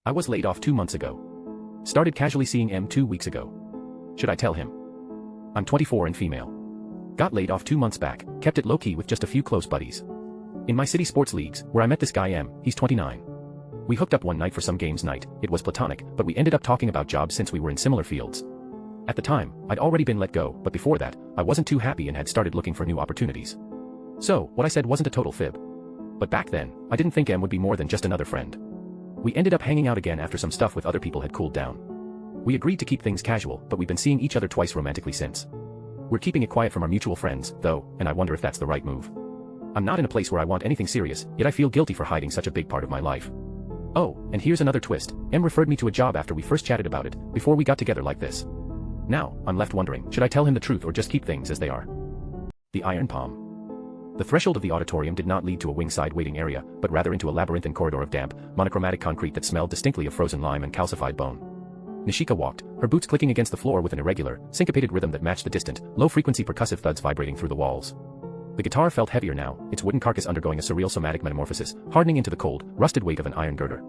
I was laid off 2 months ago. Started casually seeing M 2 weeks ago. Should I tell him? I'm 24 and female. Got laid off 2 months back, kept it low-key with just a few close buddies. In my city sports leagues, where I met this guy M, he's 29. We hooked up one night for some games night. It was platonic, but we ended up talking about jobs since we were in similar fields. At the time, I'd already been let go, but before that, I wasn't too happy and had started looking for new opportunities. So, what I said wasn't a total fib. But back then, I didn't think M would be more than just another friend. We ended up hanging out again after some stuff with other people had cooled down. We agreed to keep things casual, but we've been seeing each other twice romantically since. We're keeping it quiet from our mutual friends, though, and I wonder if that's the right move. I'm not in a place where I want anything serious, yet I feel guilty for hiding such a big part of my life. Oh, and here's another twist. M referred me to a job after we first chatted about it, before we got together like this. Now, I'm left wondering, should I tell him the truth or just keep things as they are? The Iron Palm. The threshold of the auditorium did not lead to a wing-side waiting area, but rather into a labyrinthine corridor of damp, monochromatic concrete that smelled distinctly of frozen lime and calcified bone. Nishika walked, her boots clicking against the floor with an irregular, syncopated rhythm that matched the distant, low-frequency percussive thuds vibrating through the walls. The guitar felt heavier now, its wooden carcass undergoing a surreal somatic metamorphosis, hardening into the cold, rusted weight of an iron girder.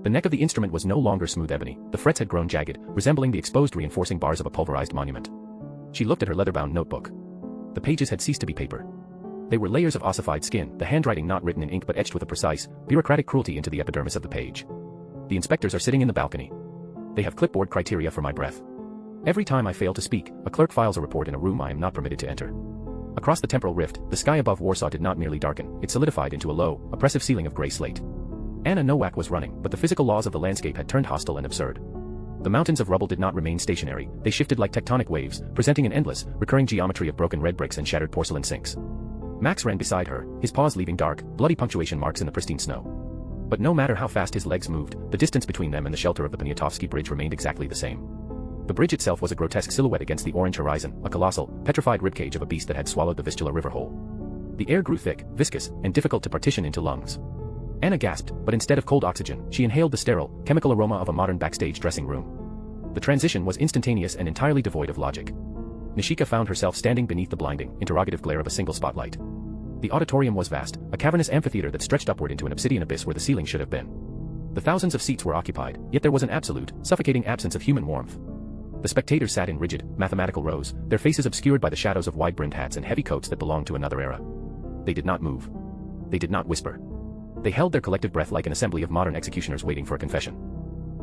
The neck of the instrument was no longer smooth ebony, the frets had grown jagged, resembling the exposed reinforcing bars of a pulverized monument. She looked at her leather-bound notebook. The pages had ceased to be paper. They were layers of ossified skin, the handwriting not written in ink but etched with a precise, bureaucratic cruelty into the epidermis of the page. The inspectors are sitting in the balcony. They have clipboard criteria for my breath. Every time I fail to speak, a clerk files a report in a room I am not permitted to enter. Across the temporal rift, the sky above Warsaw did not merely darken, it solidified into a low, oppressive ceiling of gray slate. Anna Nowak was running, but the physical laws of the landscape had turned hostile and absurd. The mountains of rubble did not remain stationary, they shifted like tectonic waves, presenting an endless, recurring geometry of broken red bricks and shattered porcelain sinks. Max ran beside her, his paws leaving dark, bloody punctuation marks in the pristine snow. But no matter how fast his legs moved, the distance between them and the shelter of the Poniatowski Bridge remained exactly the same. The bridge itself was a grotesque silhouette against the orange horizon, a colossal, petrified ribcage of a beast that had swallowed the Vistula river whole. The air grew thick, viscous, and difficult to partition into lungs. Anna gasped, but instead of cold oxygen, she inhaled the sterile, chemical aroma of a modern backstage dressing room. The transition was instantaneous and entirely devoid of logic. Nishika found herself standing beneath the blinding, interrogative glare of a single spotlight. The auditorium was vast, a cavernous amphitheater that stretched upward into an obsidian abyss where the ceiling should have been. The thousands of seats were occupied, yet there was an absolute, suffocating absence of human warmth. The spectators sat in rigid, mathematical rows, their faces obscured by the shadows of wide-brimmed hats and heavy coats that belonged to another era. They did not move. They did not whisper. They held their collective breath like an assembly of modern executioners waiting for a confession.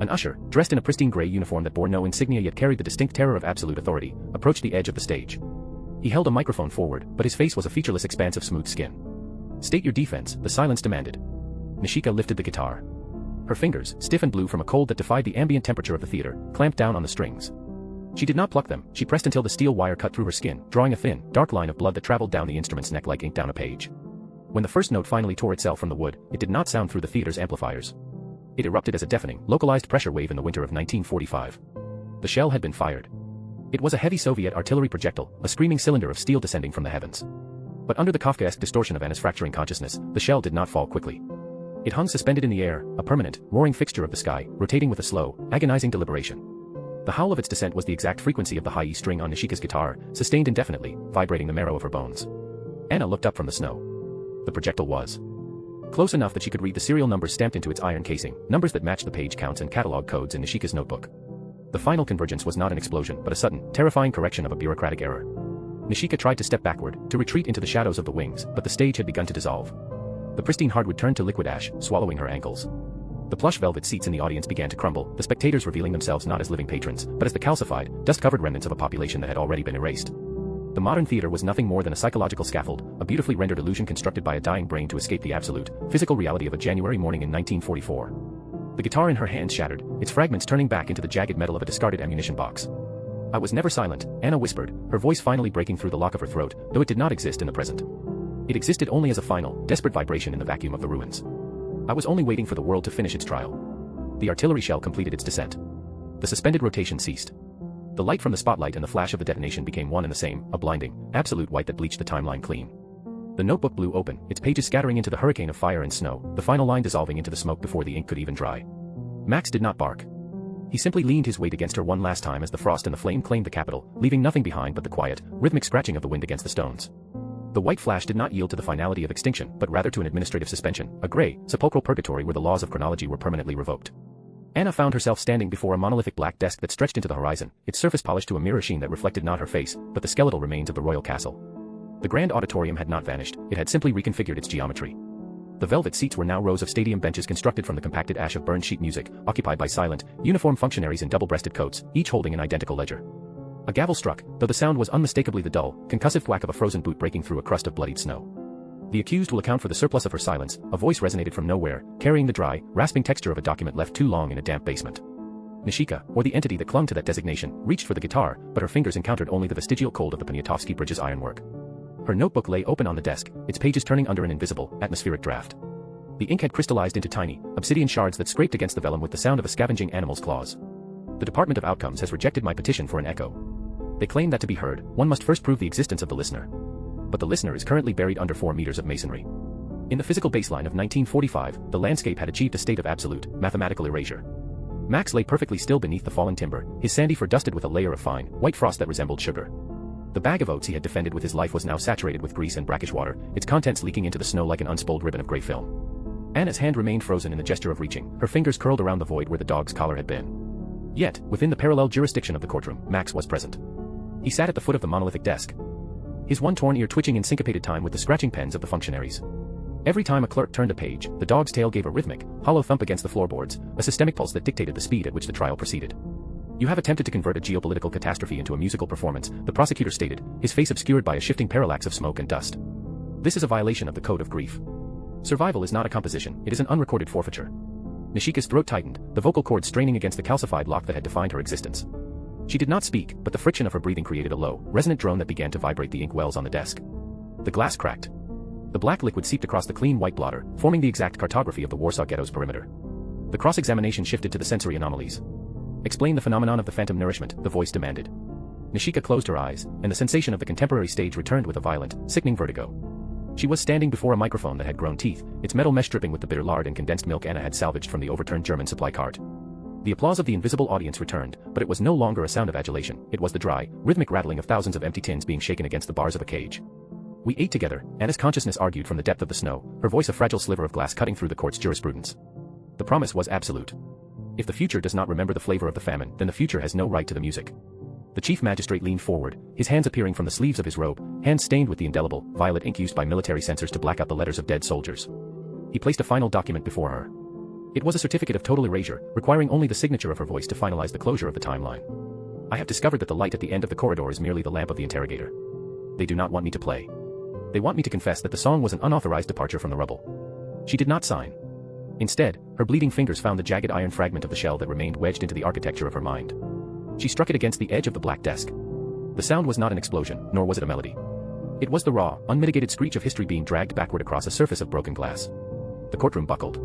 An usher, dressed in a pristine gray uniform that bore no insignia yet carried the distinct terror of absolute authority, approached the edge of the stage. He held a microphone forward, but his face was a featureless expanse of smooth skin. State your defense, the silence demanded. Nishika lifted the guitar. Her fingers, stiff and blue from a cold that defied the ambient temperature of the theater, clamped down on the strings. She did not pluck them, she pressed until the steel wire cut through her skin, drawing a thin, dark line of blood that traveled down the instrument's neck like ink down a page. When the first note finally tore itself from the wood, it did not sound through the theater's amplifiers. It erupted as a deafening, localized pressure wave in the winter of 1945. The shell had been fired. It was a heavy Soviet artillery projectile, a screaming cylinder of steel descending from the heavens. But under the Kafkaesque distortion of Anna's fracturing consciousness, the shell did not fall quickly. It hung suspended in the air, a permanent, roaring fixture of the sky, rotating with a slow, agonizing deliberation. The howl of its descent was the exact frequency of the high E string on Nishika's guitar, sustained indefinitely, vibrating the marrow of her bones. Anna looked up from the snow. The projectile was close enough that she could read the serial numbers stamped into its iron casing, numbers that matched the page counts and catalog codes in Nishika's notebook. The final convergence was not an explosion but a sudden, terrifying correction of a bureaucratic error. Nishika tried to step backward, to retreat into the shadows of the wings, but the stage had begun to dissolve. The pristine hardwood turned to liquid ash, swallowing her ankles. The plush velvet seats in the audience began to crumble, the spectators revealing themselves not as living patrons, but as the calcified, dust-covered remnants of a population that had already been erased. The modern theater was nothing more than a psychological scaffold, a beautifully rendered illusion constructed by a dying brain to escape the absolute, physical reality of a January morning in 1944. The guitar in her hands shattered, its fragments turning back into the jagged metal of a discarded ammunition box. I was never silent, Anna whispered, her voice finally breaking through the lock of her throat, though it did not exist in the present. It existed only as a final, desperate vibration in the vacuum of the ruins. I was only waiting for the world to finish its trial. The artillery shell completed its descent. The suspended rotation ceased. The light from the spotlight and the flash of the detonation became one and the same, a blinding, absolute white that bleached the timeline clean. The notebook blew open, its pages scattering into the hurricane of fire and snow, the final line dissolving into the smoke before the ink could even dry. Max did not bark. He simply leaned his weight against her one last time as the frost and the flame claimed the capital, leaving nothing behind but the quiet, rhythmic scratching of the wind against the stones. The white flash did not yield to the finality of extinction, but rather to an administrative suspension, a gray, sepulchral purgatory where the laws of chronology were permanently revoked. Anna found herself standing before a monolithic black desk that stretched into the horizon, its surface polished to a mirror sheen that reflected not her face, but the skeletal remains of the royal castle. The grand auditorium had not vanished, it had simply reconfigured its geometry. The velvet seats were now rows of stadium benches constructed from the compacted ash of burned sheet music, occupied by silent, uniformed functionaries in double-breasted coats, each holding an identical ledger. A gavel struck, though the sound was unmistakably the dull, concussive thwack of a frozen boot breaking through a crust of bloodied snow. The accused will account for the surplus of her silence, a voice resonated from nowhere, carrying the dry, rasping texture of a document left too long in a damp basement. Nishika, or the entity that clung to that designation, reached for the guitar, but her fingers encountered only the vestigial cold of the Poniatowski Bridge's ironwork. Her notebook lay open on the desk, its pages turning under an invisible, atmospheric draft. The ink had crystallized into tiny, obsidian shards that scraped against the vellum with the sound of a scavenging animal's claws. The Department of Outcomes has rejected my petition for an echo. They claim that to be heard, one must first prove the existence of the listener. But the listener is currently buried under 4 meters of masonry. In the physical baseline of 1945, the landscape had achieved a state of absolute, mathematical erasure. Max lay perfectly still beneath the fallen timber, his sandy fur dusted with a layer of fine, white frost that resembled sugar. The bag of oats he had defended with his life was now saturated with grease and brackish water, its contents leaking into the snow like an unspooled ribbon of gray film. Anna's hand remained frozen in the gesture of reaching, her fingers curled around the void where the dog's collar had been. Yet, within the parallel jurisdiction of the courtroom, Max was present. He sat at the foot of the monolithic desk, his one torn ear twitching in syncopated time with the scratching pens of the functionaries. Every time a clerk turned a page, the dog's tail gave a rhythmic, hollow thump against the floorboards, a systemic pulse that dictated the speed at which the trial proceeded. "You have attempted to convert a geopolitical catastrophe into a musical performance," the prosecutor stated, his face obscured by a shifting parallax of smoke and dust. "This is a violation of the Code of Grief. Survival is not a composition, it is an unrecorded forfeiture." Nishika's throat tightened, the vocal cords straining against the calcified lock that had defined her existence. She did not speak, but the friction of her breathing created a low, resonant drone that began to vibrate the ink wells on the desk. The glass cracked. The black liquid seeped across the clean white blotter, forming the exact cartography of the Warsaw Ghetto's perimeter. The cross-examination shifted to the sensory anomalies. "Explain the phenomenon of the phantom nourishment," the voice demanded. Nishika closed her eyes, and the sensation of the contemporary stage returned with a violent, sickening vertigo. She was standing before a microphone that had grown teeth, its metal mesh dripping with the bitter lard and condensed milk Anna had salvaged from the overturned German supply cart. The applause of the invisible audience returned, but it was no longer a sound of adulation, it was the dry, rhythmic rattling of thousands of empty tins being shaken against the bars of a cage. "We ate together," Anna's consciousness argued from the depth of the snow, her voice a fragile sliver of glass cutting through the court's jurisprudence. The promise was absolute. If the future does not remember the flavor of the famine, then the future has no right to the music. The chief magistrate leaned forward, his hands appearing from the sleeves of his robe, hands stained with the indelible, violet ink used by military censors to black out the letters of dead soldiers. He placed a final document before her. It was a certificate of total erasure, requiring only the signature of her voice to finalize the closure of the timeline. "I have discovered that the light at the end of the corridor is merely the lamp of the interrogator. They do not want me to play. They want me to confess that the song was an unauthorized departure from the rubble." She did not sign. Instead, her bleeding fingers found the jagged iron fragment of the shell that remained wedged into the architecture of her mind. She struck it against the edge of the black desk. The sound was not an explosion, nor was it a melody. It was the raw, unmitigated screech of history being dragged backward across a surface of broken glass. The courtroom buckled.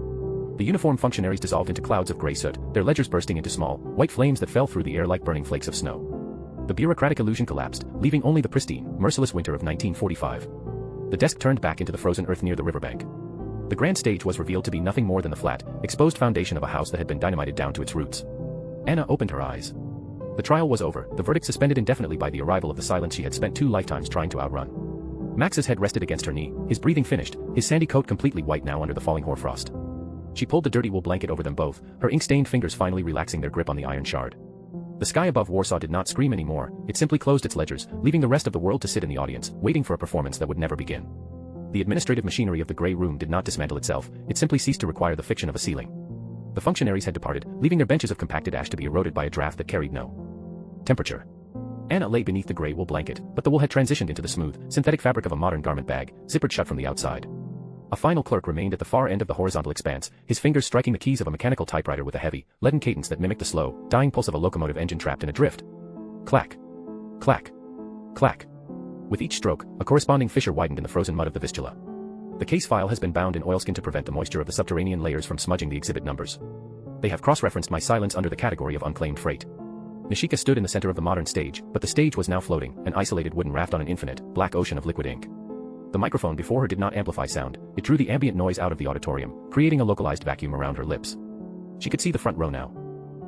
The uniformed functionaries dissolved into clouds of gray soot, their ledgers bursting into small, white flames that fell through the air like burning flakes of snow. The bureaucratic illusion collapsed, leaving only the pristine, merciless winter of 1945. The desk turned back into the frozen earth near the riverbank. The grand stage was revealed to be nothing more than the flat, exposed foundation of a house that had been dynamited down to its roots. Anna opened her eyes. The trial was over, the verdict suspended indefinitely by the arrival of the silence she had spent 2 lifetimes trying to outrun. Max's head rested against her knee, his breathing finished, his sandy coat completely white now under the falling hoarfrost. She pulled the dirty wool blanket over them both, her ink-stained fingers finally relaxing their grip on the iron shard. The sky above Warsaw did not scream anymore, it simply closed its ledgers, leaving the rest of the world to sit in the audience, waiting for a performance that would never begin. The administrative machinery of the grey room did not dismantle itself, it simply ceased to require the fiction of a ceiling. The functionaries had departed, leaving their benches of compacted ash to be eroded by a draft that carried no temperature. Anna lay beneath the grey wool blanket, but the wool had transitioned into the smooth, synthetic fabric of a modern garment bag, zippered shut from the outside. A final clerk remained at the far end of the horizontal expanse, his fingers striking the keys of a mechanical typewriter with a heavy, leaden cadence that mimicked the slow, dying pulse of a locomotive engine trapped in a drift. Clack. Clack. Clack. With each stroke, a corresponding fissure widened in the frozen mud of the vistula. The case file has been bound in oilskin to prevent the moisture of the subterranean layers from smudging the exhibit numbers. They have cross-referenced my silence under the category of unclaimed freight. Nishika stood in the center of the modern stage, but the stage was now floating, an isolated wooden raft on an infinite, black ocean of liquid ink. The microphone before her did not amplify sound, it drew the ambient noise out of the auditorium, creating a localized vacuum around her lips. She could see the front row now.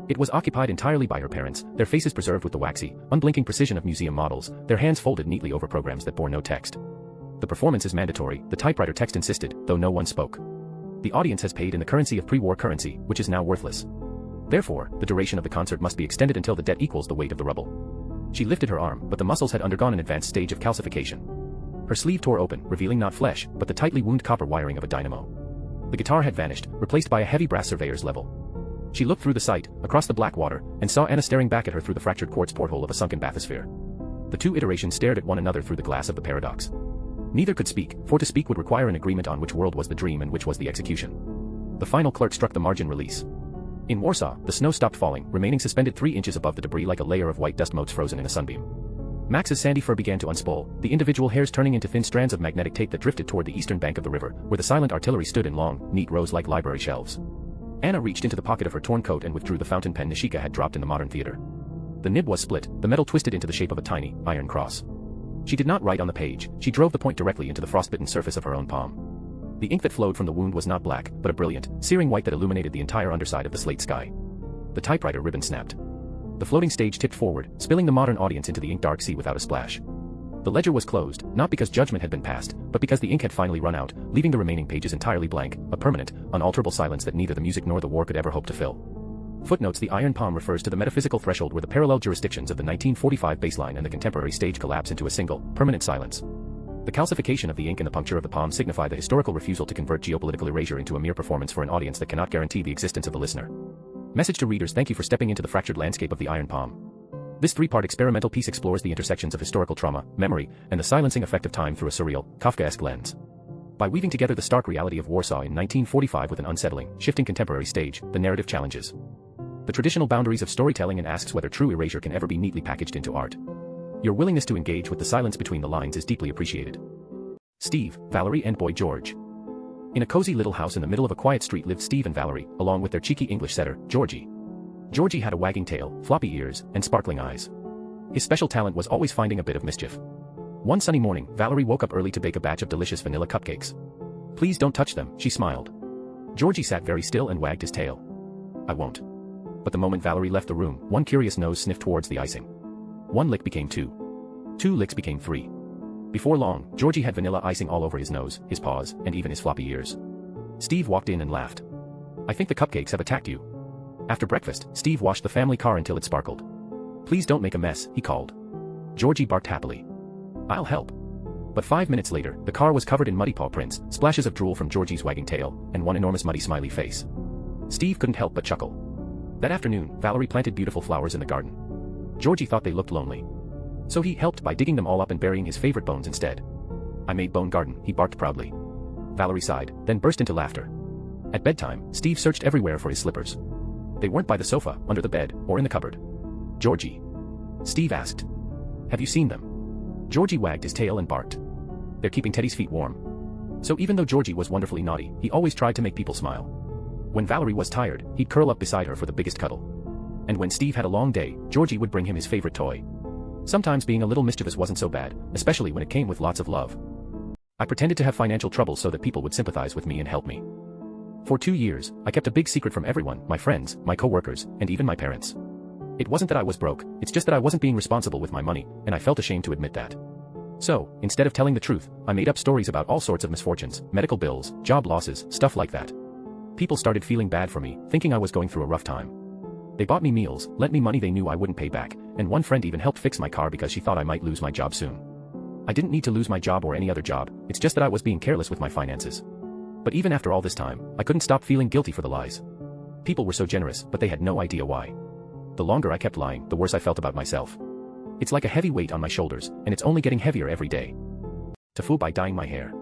It was occupied entirely by her parents, their faces preserved with the waxy, unblinking precision of museum models, their hands folded neatly over programs that bore no text. "The performance is mandatory," the typewriter text insisted, though no one spoke. "The audience has paid in the currency of pre-war currency, which is now worthless. Therefore, the duration of the concert must be extended until the debt equals the weight of the rubble. She lifted her arm, but the muscles had undergone an advanced stage of calcification. Her sleeve tore open, revealing not flesh, but the tightly wound copper wiring of a dynamo. The guitar had vanished, replaced by a heavy brass surveyor's level. She looked through the sight, across the black water, and saw Anna staring back at her through the fractured quartz porthole of a sunken bathysphere. The two iterations stared at one another through the glass of the paradox. Neither could speak, for to speak would require an agreement on which world was the dream and which was the execution. The final clerk struck the margin release. In Warsaw, the snow stopped falling, remaining suspended 3 inches above the debris like a layer of white dust motes frozen in a sunbeam. Max's sandy fur began to unspool, the individual hairs turning into thin strands of magnetic tape that drifted toward the eastern bank of the river, where the silent artillery stood in long, neat rows like library shelves. Anna reached into the pocket of her torn coat and withdrew the fountain pen Nishika had dropped in the modern theater. The nib was split, the metal twisted into the shape of a tiny, iron cross. She did not write on the page, she drove the point directly into the frostbitten surface of her own palm. The ink that flowed from the wound was not black, but a brilliant, searing white that illuminated the entire underside of the slate sky. The typewriter ribbon snapped. The floating stage tipped forward, spilling the modern audience into the ink-dark sea without a splash. The ledger was closed, not because judgment had been passed, but because the ink had finally run out, leaving the remaining pages entirely blank, a permanent, unalterable silence that neither the music nor the war could ever hope to fill. Footnotes: the iron palm refers to the metaphysical threshold where the parallel jurisdictions of the 1945 baseline and the contemporary stage collapse into a single, permanent silence. The calcification of the ink and the puncture of the palm signify the historical refusal to convert geopolitical erasure into a mere performance for an audience that cannot guarantee the existence of the listener. Message to readers: thank you for stepping into the fractured landscape of the iron palm. This 3-part experimental piece explores the intersections of historical trauma, memory, and the silencing effect of time through a surreal, Kafkaesque lens. By weaving together the stark reality of Warsaw in 1945 with an unsettling, shifting contemporary stage, the narrative challenges the traditional boundaries of storytelling and asks whether true erasure can ever be neatly packaged into art. Your willingness to engage with the silence between the lines is deeply appreciated. Steve, Valerie, and boy George. In a cozy little house in the middle of a quiet street lived Steve and Valerie, along with their cheeky English setter, Georgie. Georgie had a wagging tail, floppy ears, and sparkling eyes. His special talent was always finding a bit of mischief. One sunny morning, Valerie woke up early to bake a batch of delicious vanilla cupcakes. Please don't touch them, she smiled. Georgie sat very still and wagged his tail. I won't. But the moment Valerie left the room, one curious nose sniffed towards the icing. 1 lick became 2. 2 licks became 3. Before long, Georgie had vanilla icing all over his nose, his paws, and even his floppy ears. Steve walked in and laughed. I think the cupcakes have attacked you. After breakfast, Steve washed the family car until it sparkled. Please don't make a mess, he called. Georgie barked happily. I'll help. But 5 minutes later, the car was covered in muddy paw prints, splashes of drool from Georgie's wagging tail, and one enormous muddy smiley face. Steve couldn't help but chuckle. That afternoon, Valerie planted beautiful flowers in the garden. Georgie thought they looked lonely. So he helped by digging them all up and burying his favorite bones instead. I made bone garden, he barked proudly. Valerie sighed, then burst into laughter. At bedtime, Steve searched everywhere for his slippers. They weren't by the sofa, under the bed, or in the cupboard. Georgie. Steve asked. Have you seen them? Georgie wagged his tail and barked. They're keeping Teddy's feet warm. So even though Georgie was wonderfully naughty, he always tried to make people smile. When Valerie was tired, he'd curl up beside her for the biggest cuddle. And when Steve had a long day, Georgie would bring him his favorite toy. Sometimes being a little mischievous wasn't so bad, especially when it came with lots of love. I pretended to have financial trouble so that people would sympathize with me and help me. For 2 years, I kept a big secret from everyone, my friends, my co-workers, and even my parents. It wasn't that I was broke, it's just that I wasn't being responsible with my money, and I felt ashamed to admit that. So, instead of telling the truth, I made up stories about all sorts of misfortunes, medical bills, job losses, stuff like that. People started feeling bad for me, thinking I was going through a rough time. They bought me meals, lent me money they knew I wouldn't pay back, and one friend even helped fix my car because she thought I might lose my job soon. I didn't need to lose my job or any other job, it's just that I was being careless with my finances. But even after all this time, I couldn't stop feeling guilty for the lies. People were so generous, but they had no idea why. The longer I kept lying, the worse I felt about myself. It's like a heavy weight on my shoulders, and it's only getting heavier every day. TIFU by dyeing my hair.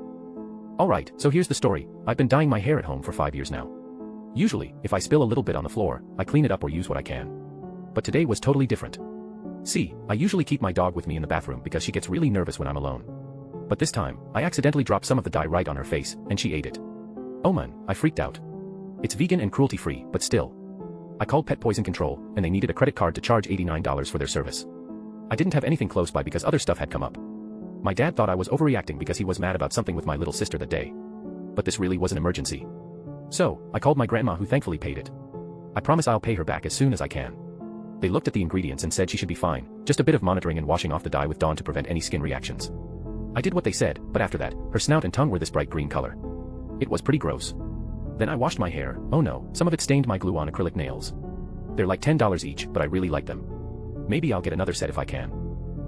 Alright, so here's the story. I've been dyeing my hair at home for 5 years now. Usually, if I spill a little bit on the floor, I clean it up or use what I can. But today was totally different. See, I usually keep my dog with me in the bathroom because she gets really nervous when I'm alone. But this time, I accidentally dropped some of the dye right on her face, and she ate it. Oh man, I freaked out. It's vegan and cruelty-free, but still. I called Pet Poison Control, and they needed a credit card to charge $89 for their service. I didn't have anything close by because other stuff had come up. My dad thought I was overreacting because he was mad about something with my little sister that day. But this really was an emergency. So, I called my grandma who thankfully paid it. I promise I'll pay her back as soon as I can. They looked at the ingredients and said she should be fine, just a bit of monitoring and washing off the dye with Dawn to prevent any skin reactions. I did what they said, but after that, her snout and tongue were this bright green color. It was pretty gross. Then I washed my hair, oh no, some of it stained my glue-on acrylic nails. They're like $10 each, but I really like them. Maybe I'll get another set if I can.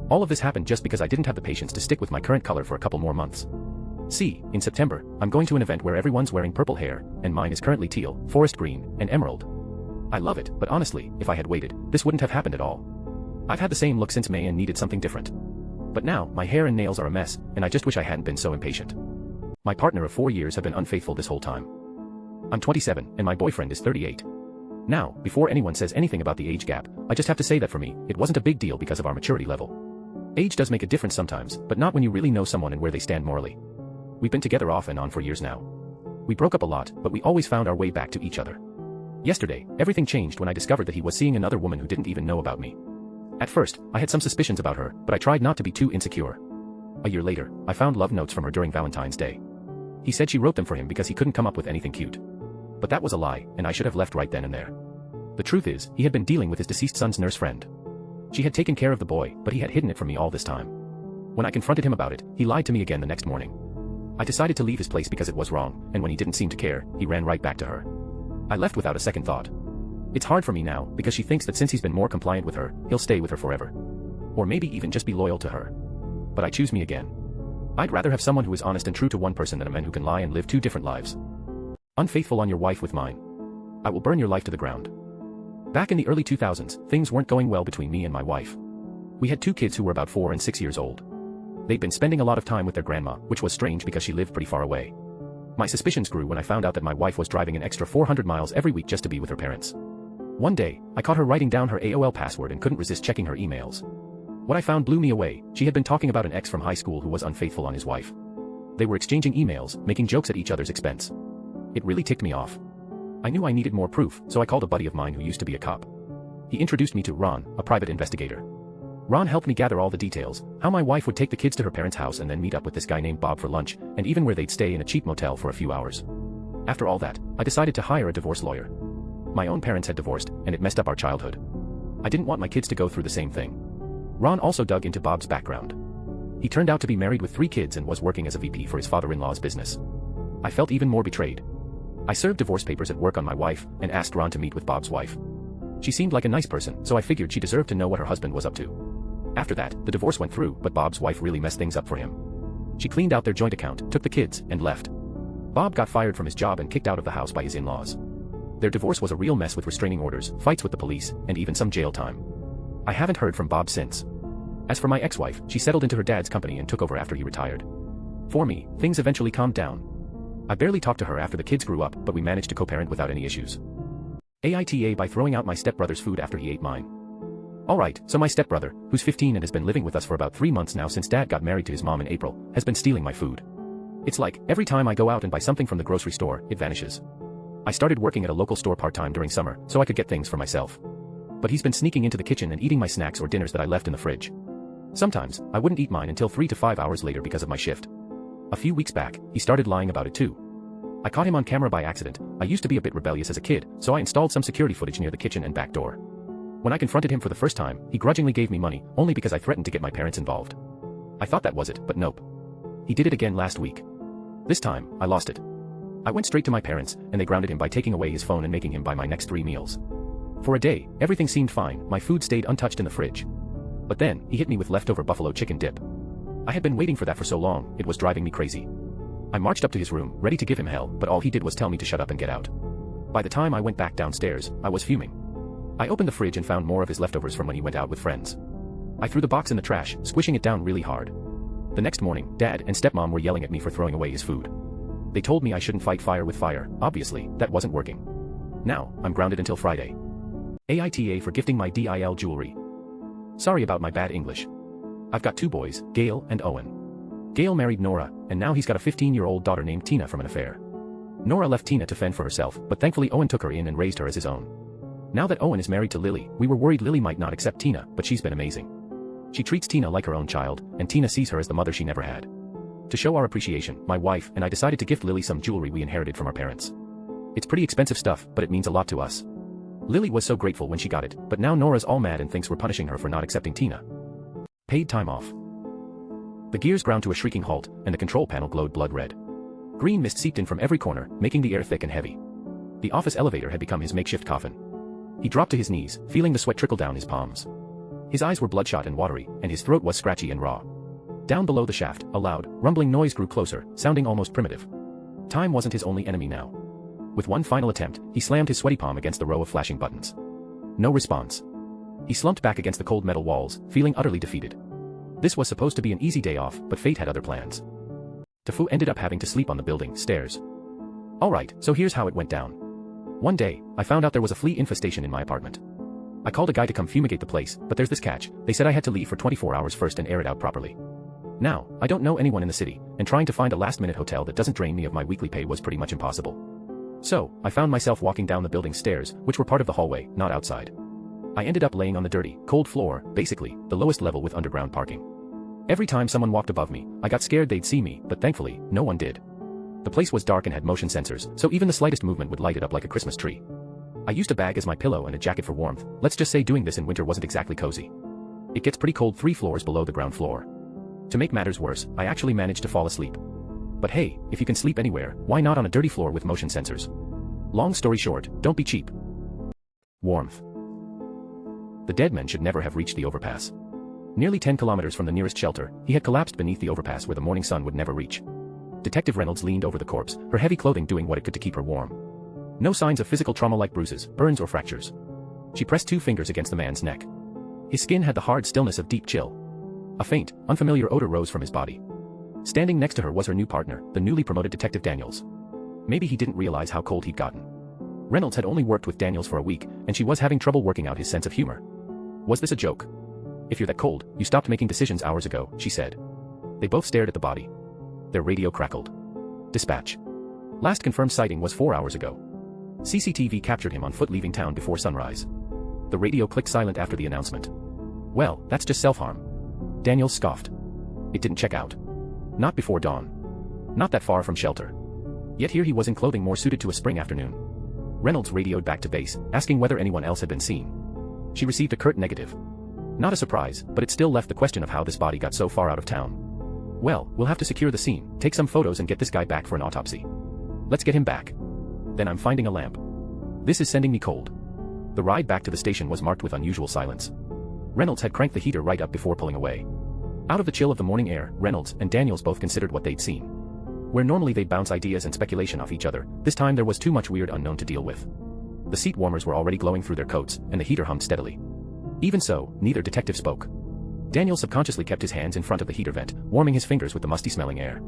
All of this happened just because I didn't have the patience to stick with my current color for a couple more months. See, in September, I'm going to an event where everyone's wearing purple hair, and mine is currently teal, forest green, and emerald. I love it, but honestly, if I had waited, this wouldn't have happened at all. I've had the same look since May and needed something different. But now, my hair and nails are a mess, and I just wish I hadn't been so impatient. My partner of 4 years have been unfaithful this whole time. I'm 27, and my boyfriend is 38. Now, before anyone says anything about the age gap, I just have to say that for me, it wasn't a big deal because of our maturity level. Age does make a difference sometimes, but not when you really know someone and where they stand morally. We've been together off and on for years now. We broke up a lot, but we always found our way back to each other. Yesterday, everything changed when I discovered that he was seeing another woman who didn't even know about me. At first, I had some suspicions about her, but I tried not to be too insecure. A year later, I found love notes from her during Valentine's Day. He said she wrote them for him because he couldn't come up with anything cute. But that was a lie, and I should have left right then and there. The truth is, he had been dealing with his deceased son's nurse friend. She had taken care of the boy, but he had hidden it from me all this time. When I confronted him about it, he lied to me again the next morning. I decided to leave his place because it was wrong, and when he didn't seem to care, he ran right back to her. I left without a second thought. It's hard for me now, because she thinks that since he's been more compliant with her, he'll stay with her forever. Or maybe even just be loyal to her. But I choose me again. I'd rather have someone who is honest and true to one person than a man who can lie and live two different lives. Unfaithful on your wife with mine. I will burn your life to the ground. Back in the early 2000s, things weren't going well between me and my wife. We had 2 kids who were about 4 and 6 years old. They'd been spending a lot of time with their grandma, which was strange because she lived pretty far away. My suspicions grew when I found out that my wife was driving an extra 400 miles every week just to be with her parents. One day, I caught her writing down her AOL password and couldn't resist checking her emails. What I found blew me away. She had been talking about an ex from high school who was unfaithful on his wife. They were exchanging emails, making jokes at each other's expense. It really ticked me off. I knew I needed more proof, so I called a buddy of mine who used to be a cop. He introduced me to Ron, a private investigator. Ron helped me gather all the details, how my wife would take the kids to her parents' house and then meet up with this guy named Bob for lunch, and even where they'd stay in a cheap motel for a few hours. After all that, I decided to hire a divorce lawyer. My own parents had divorced, and it messed up our childhood. I didn't want my kids to go through the same thing. Ron also dug into Bob's background. He turned out to be married with 3 kids and was working as a VP for his father-in-law's business. I felt even more betrayed. I served divorce papers at work on my wife and asked Ron to meet with Bob's wife. She seemed like a nice person, so I figured she deserved to know what her husband was up to. After that, the divorce went through, but Bob's wife really messed things up for him. She cleaned out their joint account, took the kids, and left. Bob got fired from his job and kicked out of the house by his in-laws. Their divorce was a real mess with restraining orders, fights with the police, and even some jail time. I haven't heard from Bob since. As for my ex-wife, she settled into her dad's company and took over after he retired. For me, things eventually calmed down. I barely talked to her after the kids grew up, but we managed to co-parent without any issues. AITA by throwing out my stepbrother's food after he ate mine. Alright, so my stepbrother, who's 15 and has been living with us for about 3 months now since Dad got married to his mom in April, has been stealing my food. It's like, every time I go out and buy something from the grocery store, it vanishes. I started working at a local store part-time during summer, so I could get things for myself. But he's been sneaking into the kitchen and eating my snacks or dinners that I left in the fridge. Sometimes, I wouldn't eat mine until 3 to 5 hours later because of my shift. A few weeks back, he started lying about it too. I caught him on camera by accident. I used to be a bit rebellious as a kid, so I installed some security footage near the kitchen and back door. When I confronted him for the first time, he grudgingly gave me money, only because I threatened to get my parents involved. I thought that was it, but nope. He did it again last week. This time, I lost it. I went straight to my parents, and they grounded him by taking away his phone and making him buy my next 3 meals. For a day, everything seemed fine, my food stayed untouched in the fridge. But then, he hit me with leftover buffalo chicken dip. I had been waiting for that for so long, it was driving me crazy. I marched up to his room, ready to give him hell, but all he did was tell me to shut up and get out. By the time I went back downstairs, I was fuming. I opened the fridge and found more of his leftovers from when he went out with friends. I threw the box in the trash, squishing it down really hard. The next morning, Dad and Stepmom were yelling at me for throwing away his food. They told me I shouldn't fight fire with fire. Obviously, that wasn't working. Now, I'm grounded until Friday. AITA for gifting my DIL jewelry. Sorry about my bad English. I've got 2 boys, Gail and Owen. Gail married Nora, and now he's got a 15-year-old daughter named Tina from an affair. Nora left Tina to fend for herself, but thankfully Owen took her in and raised her as his own. Now that Owen is married to Lily, we were worried Lily might not accept Tina, but she's been amazing. She treats Tina like her own child, and Tina sees her as the mother she never had. To show our appreciation, my wife and I decided to gift Lily some jewelry we inherited from our parents. It's pretty expensive stuff, but it means a lot to us. Lily was so grateful when she got it, but now Nora's all mad and thinks we're punishing her for not accepting Tina. Paid time off. The gears ground to a shrieking halt, and the control panel glowed blood red. Green mist seeped in from every corner, making the air thick and heavy. The office elevator had become his makeshift coffin. He dropped to his knees, feeling the sweat trickle down his palms. His eyes were bloodshot and watery, and his throat was scratchy and raw. Down below the shaft, a loud, rumbling noise grew closer, sounding almost primitive. Time wasn't his only enemy now. With one final attempt, he slammed his sweaty palm against the row of flashing buttons. No response. He slumped back against the cold metal walls, feeling utterly defeated. This was supposed to be an easy day off, but fate had other plans. TIFU ended up having to sleep on the building stairs. Alright, so here's how it went down. One day, I found out there was a flea infestation in my apartment. I called a guy to come fumigate the place, but there's this catch: they said I had to leave for 24 hours first and air it out properly. Now, I don't know anyone in the city, and trying to find a last-minute hotel that doesn't drain me of my weekly pay was pretty much impossible. So, I found myself walking down the building's stairs, which were part of the hallway, not outside. I ended up laying on the dirty, cold floor, basically, the lowest level with underground parking. Every time someone walked above me, I got scared they'd see me, but thankfully, no one did. The place was dark and had motion sensors, so even the slightest movement would light it up like a Christmas tree. I used a bag as my pillow and a jacket for warmth. Let's just say doing this in winter wasn't exactly cozy. It gets pretty cold 3 floors below the ground floor. To make matters worse, I actually managed to fall asleep. But hey, if you can sleep anywhere, why not on a dirty floor with motion sensors? Long story short, don't be cheap. Warmth. The dead man should never have reached the overpass. Nearly 10 kilometers from the nearest shelter, he had collapsed beneath the overpass where the morning sun would never reach. Detective Reynolds leaned over the corpse, her heavy clothing doing what it could to keep her warm. No signs of physical trauma like bruises, burns or fractures. She pressed 2 fingers against the man's neck. His skin had the hard stillness of deep chill. A faint, unfamiliar odor rose from his body. Standing next to her was her new partner, the newly promoted Detective Daniels. Maybe he didn't realize how cold he'd gotten. Reynolds had only worked with Daniels for a week, and she was having trouble working out his sense of humor. Was this a joke? If you're that cold, you stopped making decisions hours ago, she said. They both stared at the body. Their radio crackled. Dispatch. Last confirmed sighting was 4 hours ago. CCTV captured him on foot leaving town before sunrise. The radio clicked silent after the announcement. Well, that's just self-harm. Daniels scoffed. It didn't check out. Not before dawn. Not that far from shelter. Yet here he was in clothing more suited to a spring afternoon. Reynolds radioed back to base, asking whether anyone else had been seen. She received a curt negative. Not a surprise, but it still left the question of how this body got so far out of town. Well, we'll have to secure the scene, take some photos and get this guy back for an autopsy. Let's get him back. Then I'm finding a lamp. This is sending me cold. The ride back to the station was marked with unusual silence. Reynolds had cranked the heater right up before pulling away. Out of the chill of the morning air, Reynolds and Daniels both considered what they'd seen. Where normally they'd bounce ideas and speculation off each other, this time there was too much weird unknown to deal with. The seat warmers were already glowing through their coats, and the heater hummed steadily. Even so, neither detective spoke. Daniel subconsciously kept his hands in front of the heater vent, warming his fingers with the musty-smelling air.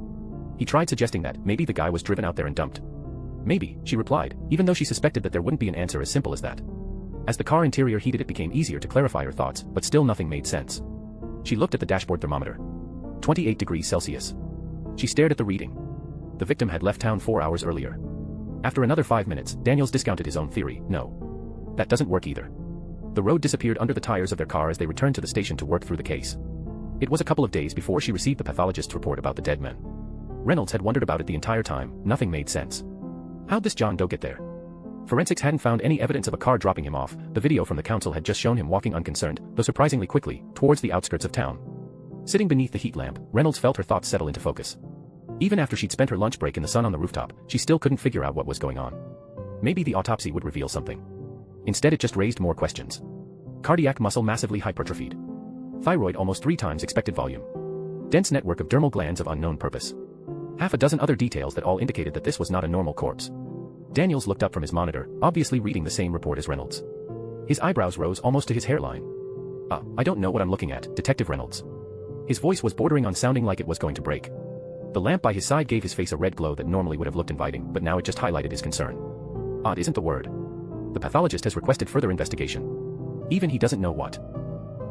He tried suggesting that maybe the guy was driven out there and dumped. Maybe, she replied, even though she suspected that there wouldn't be an answer as simple as that. As the car interior heated, it became easier to clarify her thoughts, but still nothing made sense. She looked at the dashboard thermometer. 28 degrees Celsius. She stared at the reading. The victim had left town 4 hours earlier. After another 5 minutes, Daniels discounted his own theory. No. That doesn't work either. The road disappeared under the tires of their car as they returned to the station to work through the case. It was a couple of days before she received the pathologist's report about the dead men. Reynolds had wondered about it the entire time, nothing made sense. How'd this John Doe get there? Forensics hadn't found any evidence of a car dropping him off. The video from the council had just shown him walking unconcerned, though surprisingly quickly, towards the outskirts of town. Sitting beneath the heat lamp, Reynolds felt her thoughts settle into focus. Even after she'd spent her lunch break in the sun on the rooftop, she still couldn't figure out what was going on. Maybe the autopsy would reveal something. Instead, it just raised more questions. Cardiac muscle massively hypertrophied. Thyroid almost 3 times expected volume. Dense network of dermal glands of unknown purpose. Half a dozen other details that all indicated that this was not a normal corpse. Daniels looked up from his monitor, obviously reading the same report as Reynolds. His eyebrows rose almost to his hairline. I don't know what I'm looking at, Detective Reynolds. His voice was bordering on sounding like it was going to break. The lamp by his side gave his face a red glow that normally would have looked inviting, but now it just highlighted his concern. Odd isn't the word. The pathologist has requested further investigation. Even he doesn't know what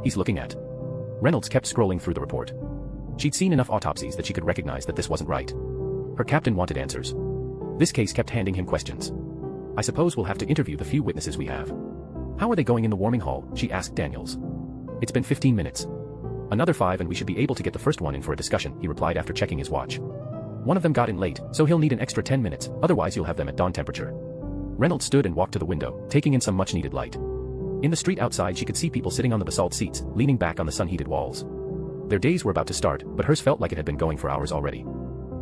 he's looking at. Reynolds kept scrolling through the report. She'd seen enough autopsies that she could recognize that this wasn't right. Her captain wanted answers. This case kept handing him questions. I suppose we'll have to interview the few witnesses we have. How are they going in the warming hall? She asked Daniels. It's been 15 minutes. Another 5 and we should be able to get the first one in for a discussion, he replied after checking his watch. One of them got in late, so he'll need an extra 10 minutes, otherwise you'll have them at dawn temperature. Reynolds stood and walked to the window, taking in some much-needed light. In the street outside she could see people sitting on the basalt seats, leaning back on the sun-heated walls. Their days were about to start, but hers felt like it had been going for hours already.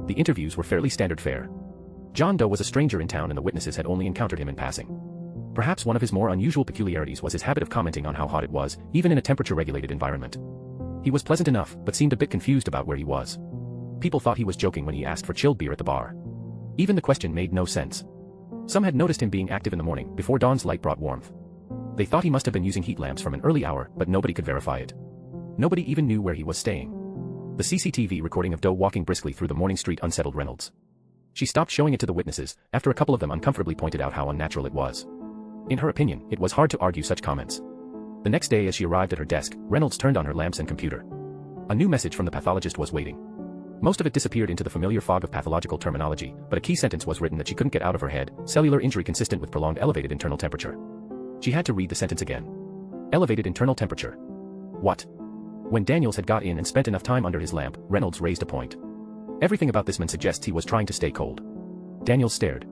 The interviews were fairly standard fare. John Doe was a stranger in town and the witnesses had only encountered him in passing. Perhaps one of his more unusual peculiarities was his habit of commenting on how hot it was, even in a temperature-regulated environment. He was pleasant enough, but seemed a bit confused about where he was. People thought he was joking when he asked for chilled beer at the bar. Even the question made no sense. Some had noticed him being active in the morning, before dawn's light brought warmth. They thought he must have been using heat lamps from an early hour, but nobody could verify it. Nobody even knew where he was staying. The CCTV recording of Doe walking briskly through the morning street unsettled Reynolds. She stopped showing it to the witnesses, after a couple of them uncomfortably pointed out how unnatural it was. In her opinion, it was hard to argue such comments. The next day as she arrived at her desk, Reynolds turned on her lamps and computer. A new message from the pathologist was waiting. Most of it disappeared into the familiar fog of pathological terminology, but a key sentence was written that she couldn't get out of her head: cellular injury consistent with prolonged elevated internal temperature. She had to read the sentence again. Elevated internal temperature. What? When Daniels had got in and spent enough time under his lamp, Reynolds raised a point. Everything about this man suggests he was trying to stay cold. Daniels stared.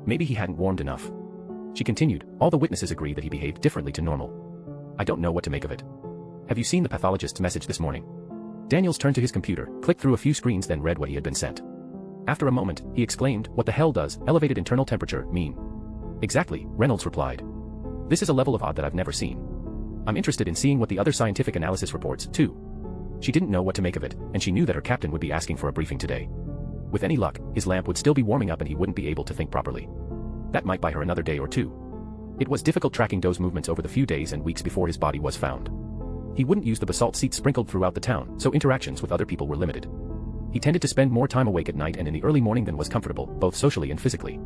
Maybe he hadn't warmed enough. She continued, all the witnesses agree that he behaved differently to normal. I don't know what to make of it. Have you seen the pathologist's message this morning? Daniels turned to his computer, clicked through a few screens, then read what he had been sent. After a moment, he exclaimed, what the hell does elevated internal temperature mean? Exactly, Reynolds replied. This is a level of odd that I've never seen. I'm interested in seeing what the other scientific analysis reports, too. She didn't know what to make of it, and she knew that her captain would be asking for a briefing today. With any luck, his lamp would still be warming up and he wouldn't be able to think properly. That might buy her another day or two. It was difficult tracking Doe's movements over the few days and weeks before his body was found. He wouldn't use the basalt seats sprinkled throughout the town, so interactions with other people were limited. He tended to spend more time awake at night and in the early morning than was comfortable, both socially and physically.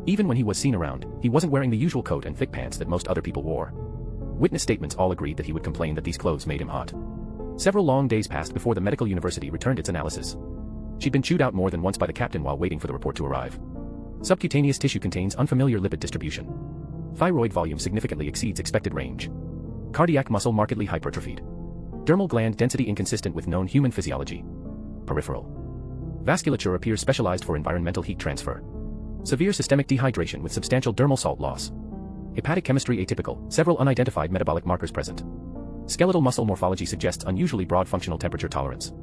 Even when he was seen around, he wasn't wearing the usual coat and thick pants that most other people wore. Witness statements all agreed that he would complain that these clothes made him hot. Several long days passed before the medical university returned its analysis. She'd been chewed out more than once by the captain while waiting for the report to arrive. Subcutaneous tissue contains unfamiliar lipid distribution. Thyroid volume significantly exceeds expected range. Cardiac muscle markedly hypertrophied. Dermal gland density inconsistent with known human physiology. Peripheral vasculature appears specialized for environmental heat transfer. Severe systemic dehydration with substantial dermal salt loss. Hepatic chemistry atypical, several unidentified metabolic markers present. Skeletal muscle morphology suggests unusually broad functional temperature tolerance.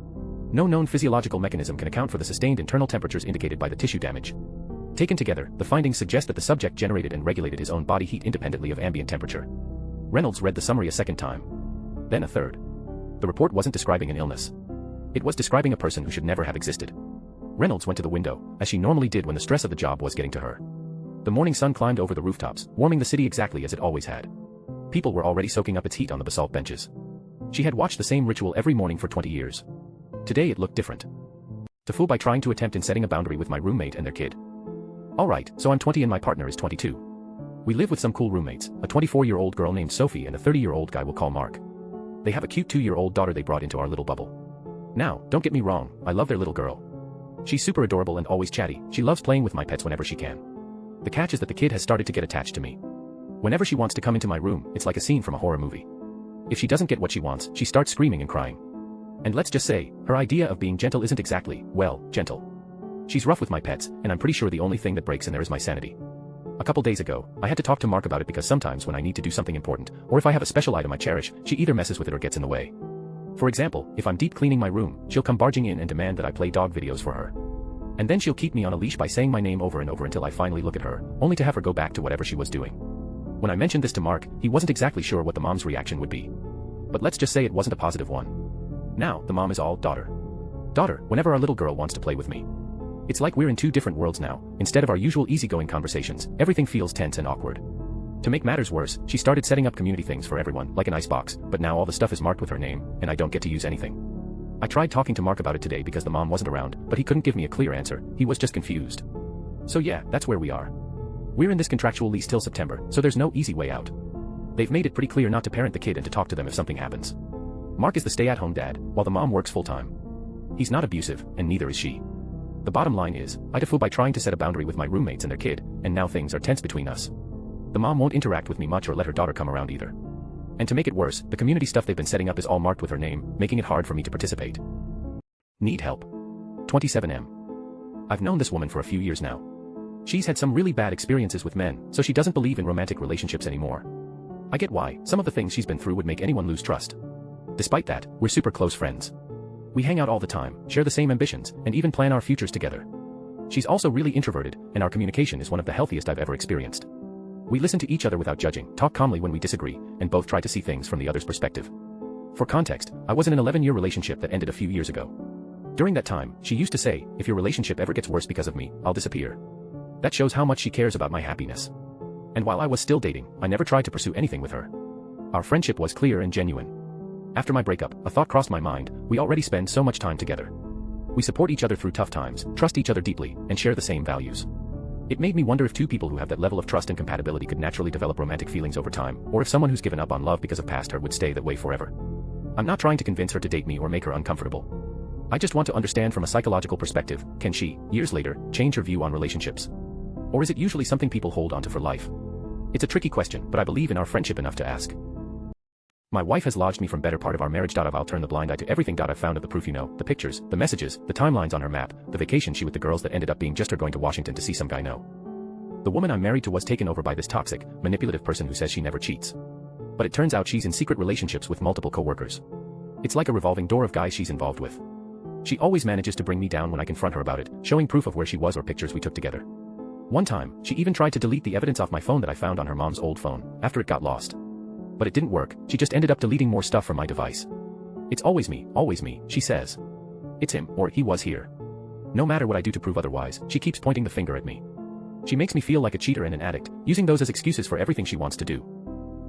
No known physiological mechanism can account for the sustained internal temperatures indicated by the tissue damage. Taken together, the findings suggest that the subject generated and regulated his own body heat independently of ambient temperature. Reynolds read the summary a second time. Then a third. The report wasn't describing an illness. It was describing a person who should never have existed. Reynolds went to the window, as she normally did when the stress of the job was getting to her. The morning sun climbed over the rooftops, warming the city exactly as it always had. People were already soaking up its heat on the basalt benches. She had watched the same ritual every morning for 20 years. Today it looked different. To fool by trying to attempt in setting a boundary with my roommate and their kid. Alright, so I'm 20 and my partner is 22. We live with some cool roommates, a 24-year-old girl named Sophie and a 30-year-old guy we'll call Mark. They have a cute 2-year-old daughter they brought into our little bubble. Now, don't get me wrong, I love their little girl. She's super adorable and always chatty. She loves playing with my pets whenever she can. The catch is that the kid has started to get attached to me. Whenever she wants to come into my room, it's like a scene from a horror movie. If she doesn't get what she wants, she starts screaming and crying. And let's just say, her idea of being gentle isn't exactly, well, gentle. She's rough with my pets, and I'm pretty sure the only thing that breaks in there is my sanity. A couple days ago, I had to talk to Mark about it because sometimes when I need to do something important, or if I have a special item I cherish, she either messes with it or gets in the way. For example, if I'm deep cleaning my room, she'll come barging in and demand that I play dog videos for her. And then she'll keep me on a leash by saying my name over and over until I finally look at her, only to have her go back to whatever she was doing. When I mentioned this to Mark, he wasn't exactly sure what the mom's reaction would be. But let's just say it wasn't a positive one. Now, the mom is all daughter. Daughter, whenever our little girl wants to play with me. It's like we're in two different worlds now. Instead of our usual easygoing conversations, everything feels tense and awkward. To make matters worse, she started setting up community things for everyone, like an icebox, but now all the stuff is marked with her name, and I don't get to use anything. I tried talking to Mark about it today because the mom wasn't around, but he couldn't give me a clear answer, he was just confused. So yeah, that's where we are. We're in this contractual lease till September, so there's no easy way out. They've made it pretty clear not to parent the kid and to talk to them if something happens. Mark is the stay-at-home dad, while the mom works full-time. He's not abusive, and neither is she. The bottom line is, I TIFU by trying to set a boundary with my roommates and their kid, and now things are tense between us. The mom won't interact with me much or let her daughter come around either. And to make it worse, the community stuff they've been setting up is all marked with her name, making it hard for me to participate. Need help. 27M. I've known this woman for a few years now. She's had some really bad experiences with men, so she doesn't believe in romantic relationships anymore. I get why, some of the things she's been through would make anyone lose trust. Despite that, we're super close friends. We hang out all the time, share the same ambitions, and even plan our futures together. She's also really introverted, and our communication is one of the healthiest I've ever experienced. We listen to each other without judging, talk calmly when we disagree, and both try to see things from the other's perspective. For context, I was in an 11-year relationship that ended a few years ago. During that time, she used to say, if your relationship ever gets worse because of me, I'll disappear. That shows how much she cares about my happiness. And while I was still dating, I never tried to pursue anything with her. Our friendship was clear and genuine. After my breakup, a thought crossed my mind, we already spend so much time together. We support each other through tough times, trust each other deeply, and share the same values. It made me wonder if two people who have that level of trust and compatibility could naturally develop romantic feelings over time, or if someone who's given up on love because of past hurt would stay that way forever. I'm not trying to convince her to date me or make her uncomfortable. I just want to understand from a psychological perspective, can she, years later, change her view on relationships? Or is it usually something people hold onto for life? It's a tricky question, but I believe in our friendship enough to ask. My wife has lodged me from better part of our marriage.I've. I'll turn the blind eye to everything.I've found of the proof you know, the pictures, the messages, the timelines on her map, the vacation she with the girls that ended up being just her going to Washington to see some guy know. The woman I'm married to was taken over by this toxic, manipulative person who says she never cheats. But it turns out she's in secret relationships with multiple co-workers. It's like a revolving door of guys she's involved with. She always manages to bring me down when I confront her about it, showing proof of where she was or pictures we took together. One time, she even tried to delete the evidence off my phone that I found on her mom's old phone, after it got lost. But it didn't work, she just ended up deleting more stuff from my device. It's always me, she says. It's him, or he was here. No matter what I do to prove otherwise, she keeps pointing the finger at me. She makes me feel like a cheater and an addict, using those as excuses for everything she wants to do.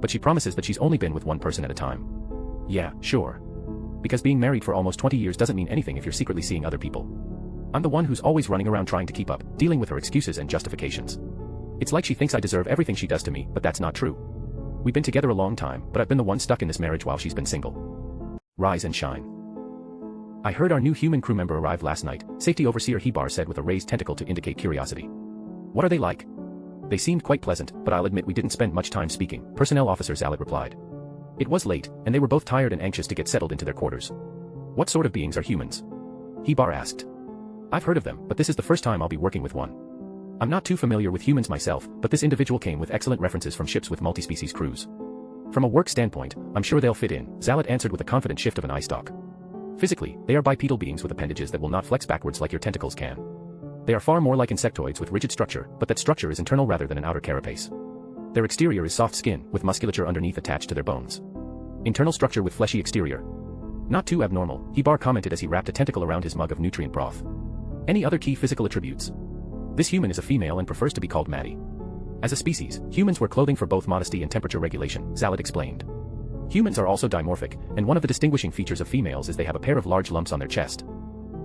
But she promises that she's only been with one person at a time. Yeah, sure. Because being married for almost 20 years doesn't mean anything if you're secretly seeing other people. I'm the one who's always running around trying to keep up, dealing with her excuses and justifications. It's like she thinks I deserve everything she does to me, but that's not true. We've been together a long time, but I've been the one stuck in this marriage while she's been single. Rise and shine. I heard our new human crew member arrive last night, Safety Overseer Hebar said with a raised tentacle to indicate curiosity. What are they like? They seemed quite pleasant, but I'll admit we didn't spend much time speaking, Personnel Officer Zalat replied. It was late, and they were both tired and anxious to get settled into their quarters. What sort of beings are humans? Hebar asked. I've heard of them, but this is the first time I'll be working with one. I'm not too familiar with humans myself, but this individual came with excellent references from ships with multi-species crews. From a work standpoint, I'm sure they'll fit in, Zalat answered with a confident shift of an eye stalk. Physically, they are bipedal beings with appendages that will not flex backwards like your tentacles can. They are far more like insectoids with rigid structure, but that structure is internal rather than an outer carapace. Their exterior is soft skin, with musculature underneath attached to their bones. Internal structure with fleshy exterior. Not too abnormal, Hebar commented as he wrapped a tentacle around his mug of nutrient broth. Any other key physical attributes? This human is a female and prefers to be called Maddie. As a species, humans wear clothing for both modesty and temperature regulation, Zalat explained. Humans are also dimorphic, and one of the distinguishing features of females is they have a pair of large lumps on their chest.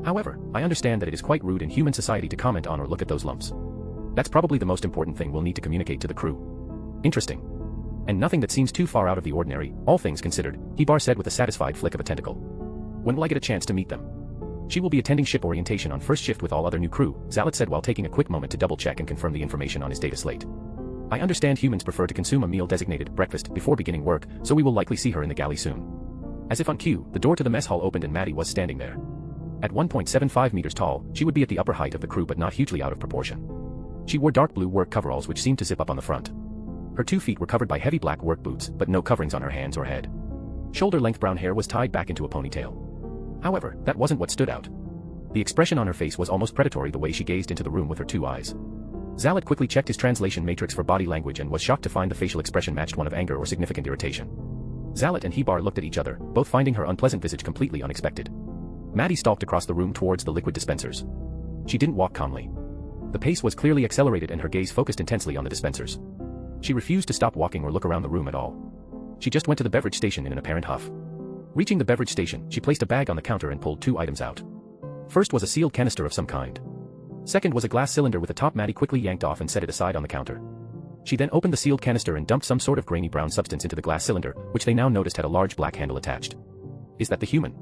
However, I understand that it is quite rude in human society to comment on or look at those lumps. That's probably the most important thing we'll need to communicate to the crew. Interesting. And nothing that seems too far out of the ordinary, all things considered, Hebar said with a satisfied flick of a tentacle. When will I get a chance to meet them? She will be attending ship orientation on first shift with all other new crew, Zalat said while taking a quick moment to double-check and confirm the information on his data slate. I understand humans prefer to consume a meal designated breakfast before beginning work, so we will likely see her in the galley soon. As if on cue, the door to the mess hall opened and Maddie was standing there. At 1.75 meters tall, she would be at the upper height of the crew but not hugely out of proportion. She wore dark blue work coveralls which seemed to zip up on the front. Her 2 feet were covered by heavy black work boots, but no coverings on her hands or head. Shoulder-length brown hair was tied back into a ponytail. However, that wasn't what stood out. The expression on her face was almost predatory the way she gazed into the room with her 2 eyes. Zalat quickly checked his translation matrix for body language and was shocked to find the facial expression matched one of anger or significant irritation. Zalat and Hebar looked at each other, both finding her unpleasant visage completely unexpected. Maddie stalked across the room towards the liquid dispensers. She didn't walk calmly. The pace was clearly accelerated and her gaze focused intensely on the dispensers. She refused to stop walking or look around the room at all. She just went to the beverage station in an apparent huff. Reaching the beverage station, she placed a bag on the counter and pulled 2 items out. First was a sealed canister of some kind. Second was a glass cylinder with the top. Maddie quickly yanked off and set it aside on the counter. She then opened the sealed canister and dumped some sort of grainy brown substance into the glass cylinder, which they now noticed had a large black handle attached. Is that the human?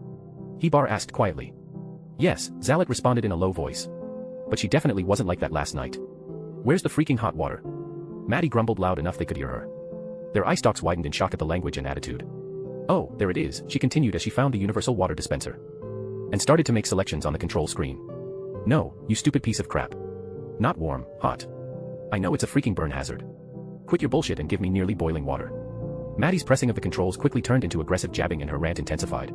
Hebar asked quietly. Yes, Zalat responded in a low voice. But she definitely wasn't like that last night. Where's the freaking hot water? Maddie grumbled loud enough they could hear her. Their eye stalks widened in shock at the language and attitude. Oh, there it is, she continued as she found the universal water dispenser. And started to make selections on the control screen. No, you stupid piece of crap. Not warm, hot. I know it's a freaking burn hazard. Quit your bullshit and give me nearly boiling water. Maddie's pressing of the controls quickly turned into aggressive jabbing and her rant intensified.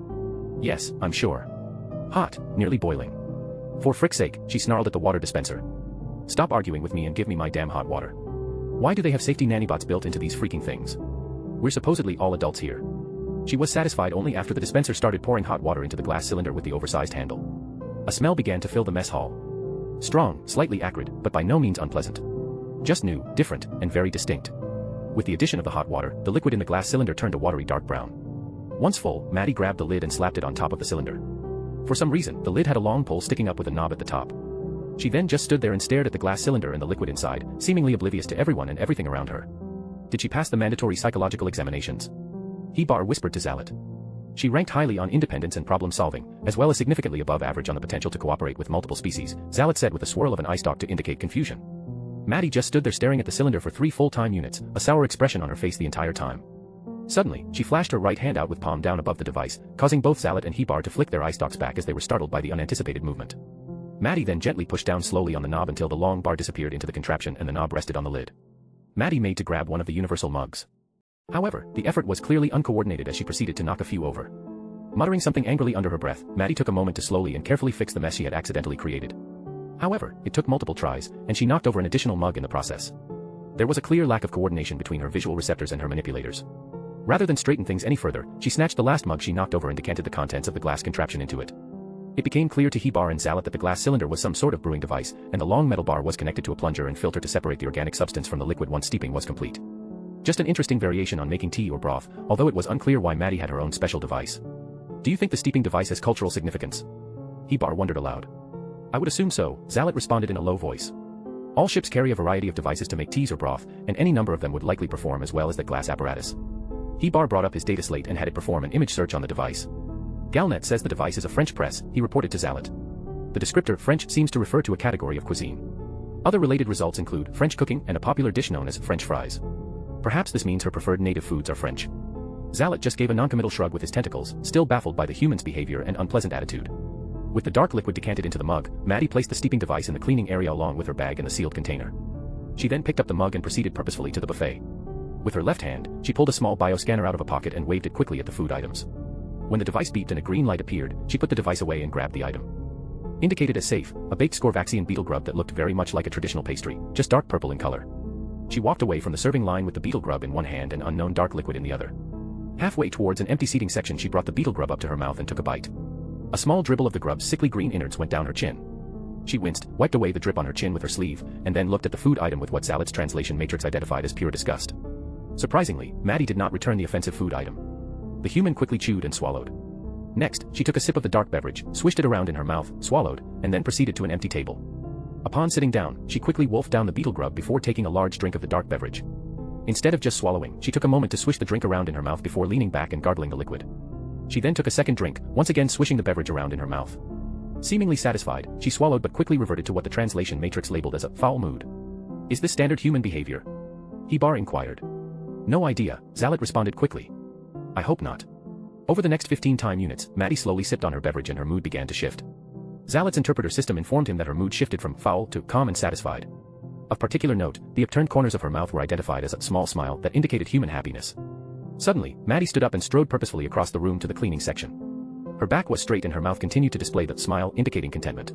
Yes, I'm sure. Hot, nearly boiling. For frick's sake, she snarled at the water dispenser. Stop arguing with me and give me my damn hot water. Why do they have safety nanobots built into these freaking things? We're supposedly all adults here. She was satisfied only after the dispenser started pouring hot water into the glass cylinder with the oversized handle. A smell began to fill the mess hall. Strong, slightly acrid, but by no means unpleasant. Just new, different, and very distinct. With the addition of the hot water, the liquid in the glass cylinder turned a watery dark brown. Once full, Maddie grabbed the lid and slapped it on top of the cylinder. For some reason, the lid had a long pole sticking up with a knob at the top. She then just stood there and stared at the glass cylinder and the liquid inside, seemingly oblivious to everyone and everything around her. Did she pass the mandatory psychological examinations? He-Bar whispered to Zalat. She ranked highly on independence and problem-solving, as well as significantly above average on the potential to cooperate with multiple species, Zalat said with a swirl of an eye stalk to indicate confusion. Maddie just stood there staring at the cylinder for 3 full-time units, a sour expression on her face the entire time. Suddenly, she flashed her right hand out with palm down above the device, causing both Zalat and He-Bar to flick their eye stalks back as they were startled by the unanticipated movement. Maddie then gently pushed down slowly on the knob until the long bar disappeared into the contraption and the knob rested on the lid. Maddie made to grab one of the universal mugs. However, the effort was clearly uncoordinated as she proceeded to knock a few over. Muttering something angrily under her breath, Maddie took a moment to slowly and carefully fix the mess she had accidentally created. However, it took multiple tries, and she knocked over an additional mug in the process. There was a clear lack of coordination between her visual receptors and her manipulators. Rather than straighten things any further, she snatched the last mug she knocked over and decanted the contents of the glass contraption into it. It became clear to He-Bar and Zalat that the glass cylinder was some sort of brewing device, and the long metal bar was connected to a plunger and filter to separate the organic substance from the liquid once steeping was complete. Just an interesting variation on making tea or broth, although it was unclear why Maddie had her own special device. Do you think the steeping device has cultural significance? He-Bar wondered aloud. I would assume so, Zalat responded in a low voice. All ships carry a variety of devices to make teas or broth, and any number of them would likely perform as well as that glass apparatus. He-Bar brought up his data slate and had it perform an image search on the device. Galnet says the device is a French press, he reported to Zalat. The descriptor French seems to refer to a category of cuisine. Other related results include French cooking and a popular dish known as French fries. Perhaps this means her preferred native foods are French. Zalat just gave a noncommittal shrug with his tentacles, still baffled by the human's behavior and unpleasant attitude. With the dark liquid decanted into the mug, Maddie placed the steeping device in the cleaning area along with her bag and the sealed container. She then picked up the mug and proceeded purposefully to the buffet. With her left hand, she pulled a small bioscanner out of a pocket and waved it quickly at the food items. When the device beeped and a green light appeared, she put the device away and grabbed the item. Indicated as safe, a baked Scorvaxian beetle grub that looked very much like a traditional pastry, just dark purple in color. She walked away from the serving line with the beetle grub in one hand and unknown dark liquid in the other. Halfway towards an empty seating section, she brought the beetle grub up to her mouth and took a bite. A small dribble of the grub's sickly green innards went down her chin. She winced, wiped away the drip on her chin with her sleeve, and then looked at the food item with what Zalat's translation matrix identified as pure disgust. Surprisingly, Maddie did not return the offensive food item. The human quickly chewed and swallowed. Next, she took a sip of the dark beverage, swished it around in her mouth, swallowed, and then proceeded to an empty table. Upon sitting down, she quickly wolfed down the beetle grub before taking a large drink of the dark beverage. Instead of just swallowing, she took a moment to swish the drink around in her mouth before leaning back and gargling the liquid. She then took a second drink, once again swishing the beverage around in her mouth. Seemingly satisfied, she swallowed but quickly reverted to what the translation matrix labeled as a foul mood. Is this standard human behavior? He-Bar inquired. No idea, Zalat responded quickly. I hope not. Over the next 15 time units, Maddie slowly sipped on her beverage and her mood began to shift. Zalat's interpreter system informed him that her mood shifted from foul to calm and satisfied. Of particular note, the upturned corners of her mouth were identified as a small smile that indicated human happiness. Suddenly, Maddie stood up and strode purposefully across the room to the cleaning section. Her back was straight and her mouth continued to display that smile indicating contentment.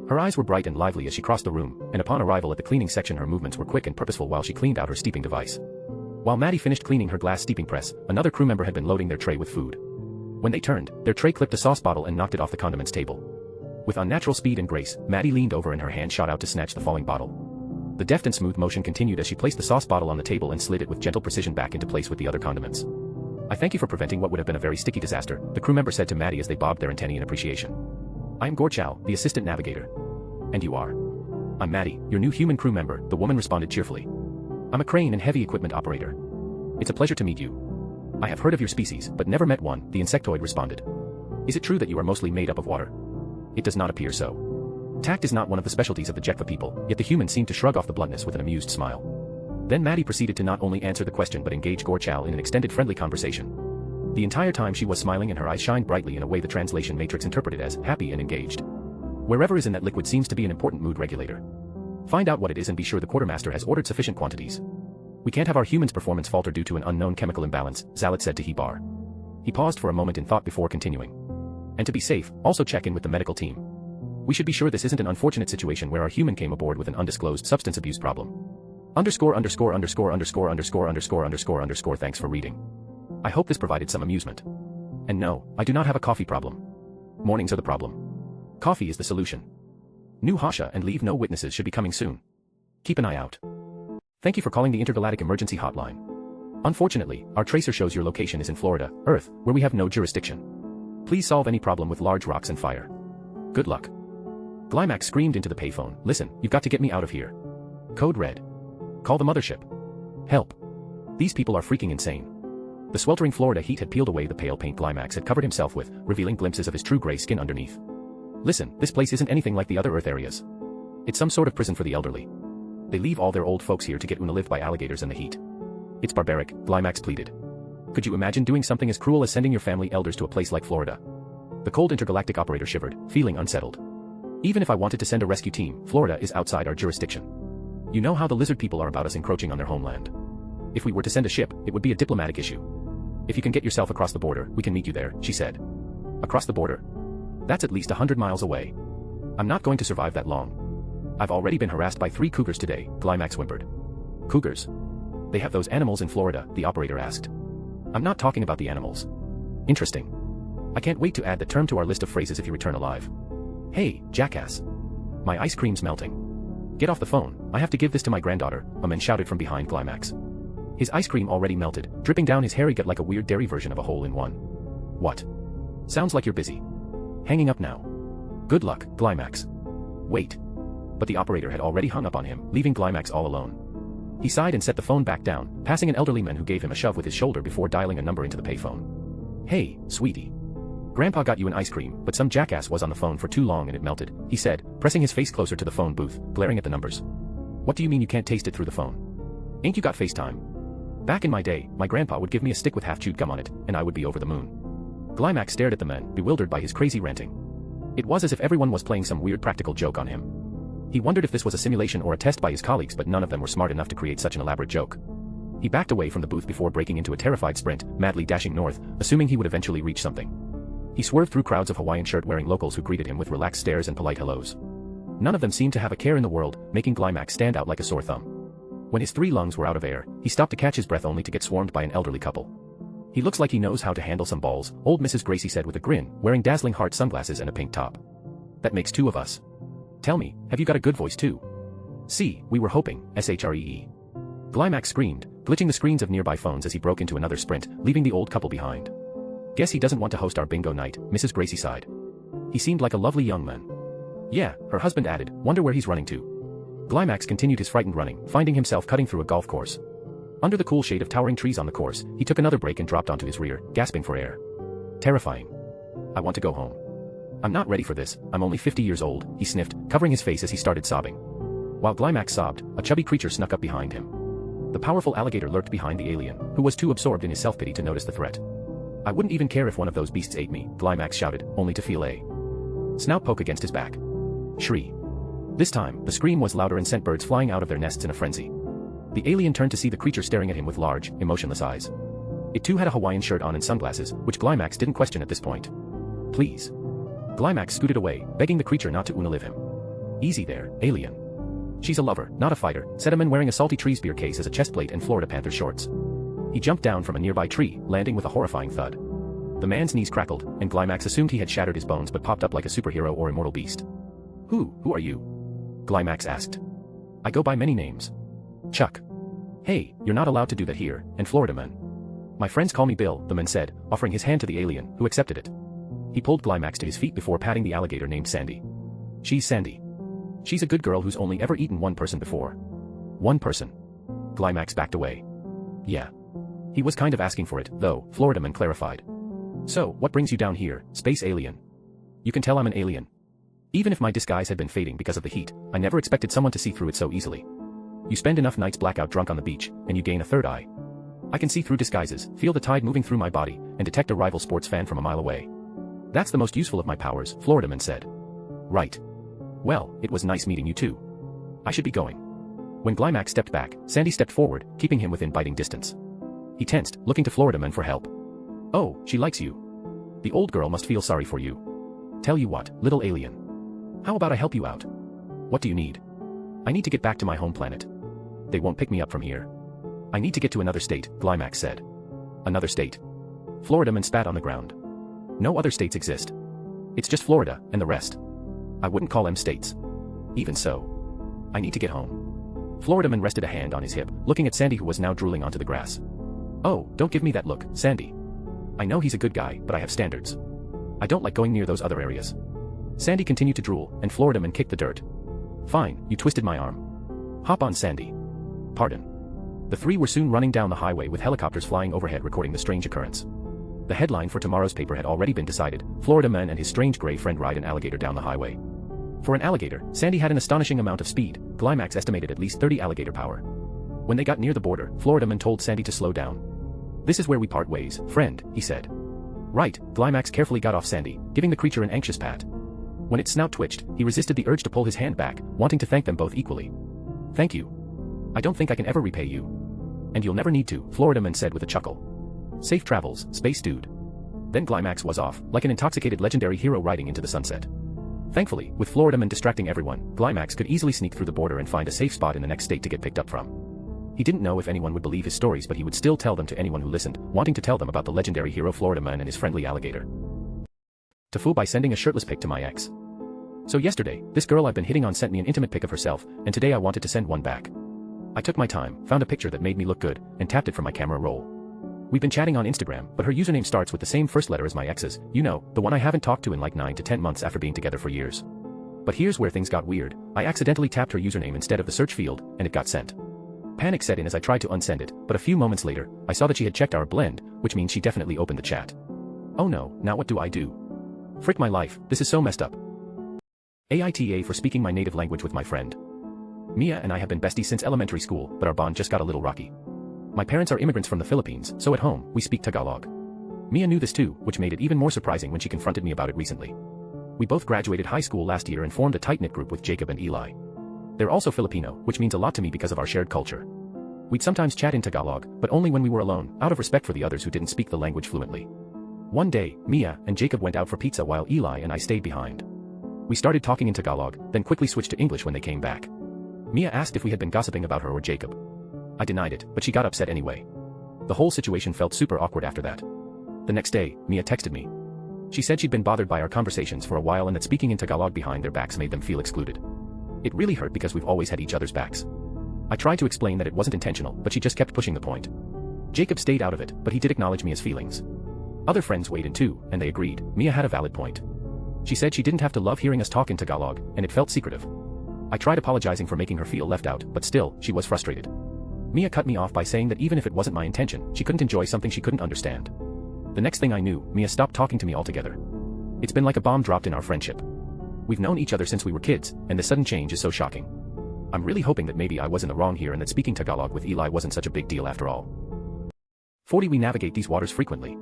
Her eyes were bright and lively as she crossed the room, and upon arrival at the cleaning section her movements were quick and purposeful while she cleaned out her steeping device. While Maddie finished cleaning her glass steeping press, another crew member had been loading their tray with food. When they turned, their tray clipped a sauce bottle and knocked it off the condiments table. With unnatural speed and grace, Maddie leaned over and her hand shot out to snatch the falling bottle. The deft and smooth motion continued as she placed the sauce bottle on the table and slid it with gentle precision back into place with the other condiments. I thank you for preventing what would have been a very sticky disaster, the crew member said to Maddie as they bobbed their antennae in appreciation. I am Gorchow, the assistant navigator. And you are? I'm Maddie, your new human crew member, the woman responded cheerfully. I'm a crane and heavy equipment operator. It's a pleasure to meet you. I have heard of your species, but never met one, the insectoid responded. Is it true that you are mostly made up of water? It does not appear so. Tact is not one of the specialties of the Jekva people, yet the human seemed to shrug off the bluntness with an amused smile. Then Maddie proceeded to not only answer the question but engage Gorchow in an extended friendly conversation. The entire time she was smiling and her eyes shined brightly in a way the translation matrix interpreted as happy and engaged. Wherever is in that liquid seems to be an important mood regulator. Find out what it is and be sure the quartermaster has ordered sufficient quantities. We can't have our humans' performance falter due to an unknown chemical imbalance, Zalat said to He-Bar. He paused for a moment in thought before continuing. And to be safe, also check in with the medical team. We should be sure this isn't an unfortunate situation where our human came aboard with an undisclosed substance abuse problem. Underscore underscore underscore underscore underscore underscore underscore underscore thanks for reading. I hope this provided some amusement. And no, I do not have a coffee problem. Mornings are the problem. Coffee is the solution. New Hasha and Leave No Witnesses should be coming soon. Keep an eye out. Thank you for calling the Intergalactic Emergency Hotline. Unfortunately, our tracer shows your location is in Florida, Earth, where we have no jurisdiction. Please solve any problem with large rocks and fire. Good luck. Glymax screamed into the payphone, listen, you've got to get me out of here. Code red. Call the mothership. Help. These people are freaking insane. The sweltering Florida heat had peeled away the pale paint Glymax had covered himself with, revealing glimpses of his true gray skin underneath. Listen, this place isn't anything like the other Earth areas. It's some sort of prison for the elderly. They leave all their old folks here to get unalived by alligators in the heat. It's barbaric, Glymax pleaded. Could you imagine doing something as cruel as sending your family elders to a place like Florida? The cold intergalactic operator shivered, feeling unsettled. Even if I wanted to send a rescue team, Florida is outside our jurisdiction. You know how the lizard people are about us encroaching on their homeland. If we were to send a ship, it would be a diplomatic issue. If you can get yourself across the border, we can meet you there, she said. Across the border? That's at least 100 miles away. I'm not going to survive that long. I've already been harassed by 3 cougars today, Glymax whimpered. Cougars? They have those animals in Florida, the operator asked. I'm not talking about the animals. Interesting. I can't wait to add that term to our list of phrases if you return alive. Hey, jackass. My ice cream's melting. Get off the phone, I have to give this to my granddaughter, a man shouted from behind Glymax. His ice cream already melted, dripping down his hairy gut like a weird dairy version of a hole-in-one. What? Sounds like you're busy. Hanging up now. Good luck, Glymax. Wait. But the operator had already hung up on him, leaving Glymax all alone. He sighed and set the phone back down, passing an elderly man who gave him a shove with his shoulder before dialing a number into the payphone. Hey, sweetie. Grandpa got you an ice cream, but some jackass was on the phone for too long and it melted, he said, pressing his face closer to the phone booth, glaring at the numbers. What do you mean you can't taste it through the phone? Ain't you got FaceTime? Back in my day, my grandpa would give me a stick with half-chewed gum on it, and I would be over the moon. Glymax stared at the man, bewildered by his crazy ranting. It was as if everyone was playing some weird practical joke on him. He wondered if this was a simulation or a test by his colleagues, but none of them were smart enough to create such an elaborate joke. He backed away from the booth before breaking into a terrified sprint, madly dashing north, assuming he would eventually reach something. He swerved through crowds of Hawaiian shirt-wearing locals who greeted him with relaxed stares and polite hellos. None of them seemed to have a care in the world, making Glymax stand out like a sore thumb. When his 3 lungs were out of air, he stopped to catch his breath only to get swarmed by an elderly couple. He looks like he knows how to handle some balls, old Mrs. Gracie said with a grin, wearing dazzling heart sunglasses and a pink top. That makes 2 of us. Tell me, have you got a good voice too? See, we were hoping, SHREE. Glymax screamed, glitching the screens of nearby phones as he broke into another sprint, leaving the old couple behind. Guess he doesn't want to host our bingo night, Mrs. Gracie sighed. He seemed like a lovely young man. Yeah, her husband added, wonder where he's running to. Glymax continued his frightened running, finding himself cutting through a golf course. Under the cool shade of towering trees on the course, he took another break and dropped onto his rear, gasping for air. Terrifying. I want to go home. I'm not ready for this, I'm only 50 years old, he sniffed, covering his face as he started sobbing. While Glymax sobbed, a chubby creature snuck up behind him. The powerful alligator lurked behind the alien, who was too absorbed in his self-pity to notice the threat. I wouldn't even care if one of those beasts ate me, Glymax shouted, only to feel a snout poke against his back. Shriek. This time, the scream was louder and sent birds flying out of their nests in a frenzy. The alien turned to see the creature staring at him with large, emotionless eyes. It too had a Hawaiian shirt on and sunglasses, which Glymax didn't question at this point. Please. Glymax scooted away, begging the creature not to unalive him. Easy there, alien. She's a lover, not a fighter, said a man wearing a salty trees beer case as a chestplate and Florida Panther shorts. He jumped down from a nearby tree, landing with a horrifying thud. The man's knees crackled, and Glymax assumed he had shattered his bones but popped up like a superhero or immortal beast. Who are you? Glymax asked. I go by many names. Chuck. Hey, you're not allowed to do that here, and Florida man. My friends call me Bill, the man said, offering his hand to the alien, who accepted it. He pulled Glymax to his feet before patting the alligator named Sandy. She's Sandy. She's a good girl who's only ever eaten one person before. One person. Glymax backed away. Yeah. He was kind of asking for it, though, Florida man clarified. So, what brings you down here, space alien? You can tell I'm an alien. Even if my disguise had been fading because of the heat, I never expected someone to see through it so easily. You spend enough nights blackout drunk on the beach, and you gain a third eye. I can see through disguises, feel the tide moving through my body, and detect a rival sports fan from a mile away. That's the most useful of my powers, Florida man said. Right. Well, it was nice meeting you too. I should be going. When Glymax stepped back, Sandy stepped forward, keeping him within biting distance. He tensed, looking to Florida man for help. Oh, she likes you. The old girl must feel sorry for you. Tell you what, little alien. How about I help you out? What do you need? I need to get back to my home planet. they won't pick me up from here. I need to get to another state, Glymax said. Another state? Florida man spat on the ground. No other states exist. It's just Florida, and the rest. I wouldn't call them states. Even so. I need to get home. Florida man rested a hand on his hip, looking at Sandy, who was now drooling onto the grass. Oh, don't give me that look, Sandy. I know he's a good guy, but I have standards. I don't like going near those other areas. Sandy continued to drool, and Florida man kicked the dirt. Fine, you twisted my arm. Hop on, Sandy. Pardon. The three were soon running down the highway with helicopters flying overhead recording the strange occurrence. The headline for tomorrow's paper had already been decided: Florida man and his strange gray friend ride an alligator down the highway. For an alligator, Sandy had an astonishing amount of speed. Glymax estimated at least 30 alligator power. When they got near the border, Florida man told Sandy to slow down. This is where we part ways, friend, he said. Right, Glymax carefully got off Sandy, giving the creature an anxious pat. When its snout twitched, he resisted the urge to pull his hand back, wanting to thank them both equally. Thank you. I don't think I can ever repay you. And you'll never need to, Florida man said with a chuckle. Safe travels, space dude. Then Glymax was off, like an intoxicated legendary hero riding into the sunset. Thankfully, with Florida man distracting everyone, Glymax could easily sneak through the border and find a safe spot in the next state to get picked up from. He didn't know if anyone would believe his stories, but he would still tell them to anyone who listened, wanting to tell them about the legendary hero Florida man and his friendly alligator. To fool by sending a shirtless pic to my ex. So yesterday, this girl I've been hitting on sent me an intimate pic of herself, and today I wanted to send one back. I took my time, found a picture that made me look good, and tapped it for my camera roll. We've been chatting on Instagram, but her username starts with the same first letter as my ex's, you know, the one I haven't talked to in like 9 to 10 months after being together for years. But here's where things got weird. I accidentally tapped her username instead of the search field, and it got sent. Panic set in as I tried to unsend it, but a few moments later, I saw that she had checked our blend, which means she definitely opened the chat. Oh no, now what do I do? Frick my life, this is so messed up. AITA for speaking my native language with my friend. Mia and I have been besties since elementary school, but our bond just got a little rocky. My parents are immigrants from the Philippines, so at home, we speak Tagalog. Mia knew this too, which made it even more surprising when she confronted me about it recently. We both graduated high school last year and formed a tight-knit group with Jacob and Eli. They're also Filipino, which means a lot to me because of our shared culture. We'd sometimes chat in Tagalog, but only when we were alone, out of respect for the others who didn't speak the language fluently. One day, Mia and Jacob went out for pizza while Eli and I stayed behind. We started talking in Tagalog, then quickly switched to English when they came back. Mia asked if we had been gossiping about her or Jacob. I denied it, but she got upset anyway. The whole situation felt super awkward after that. The next day, Mia texted me. She said she'd been bothered by our conversations for a while and that speaking in Tagalog behind their backs made them feel excluded. It really hurt because we've always had each other's backs. I tried to explain that it wasn't intentional, but she just kept pushing the point. Jacob stayed out of it, but he did acknowledge Mia's feelings. Other friends weighed in too, and they agreed. Mia had a valid point. She said she didn't have to love hearing us talk in Tagalog, and it felt secretive. I tried apologizing for making her feel left out, but still, she was frustrated. Mia cut me off by saying that even if it wasn't my intention, she couldn't enjoy something she couldn't understand. The next thing I knew, Mia stopped talking to me altogether. It's been like a bomb dropped in our friendship. We've known each other since we were kids, and the sudden change is so shocking. I'm really hoping that maybe I was in the wrong here and that speaking Tagalog with Eli wasn't such a big deal after all. 40 We navigate these waters frequently.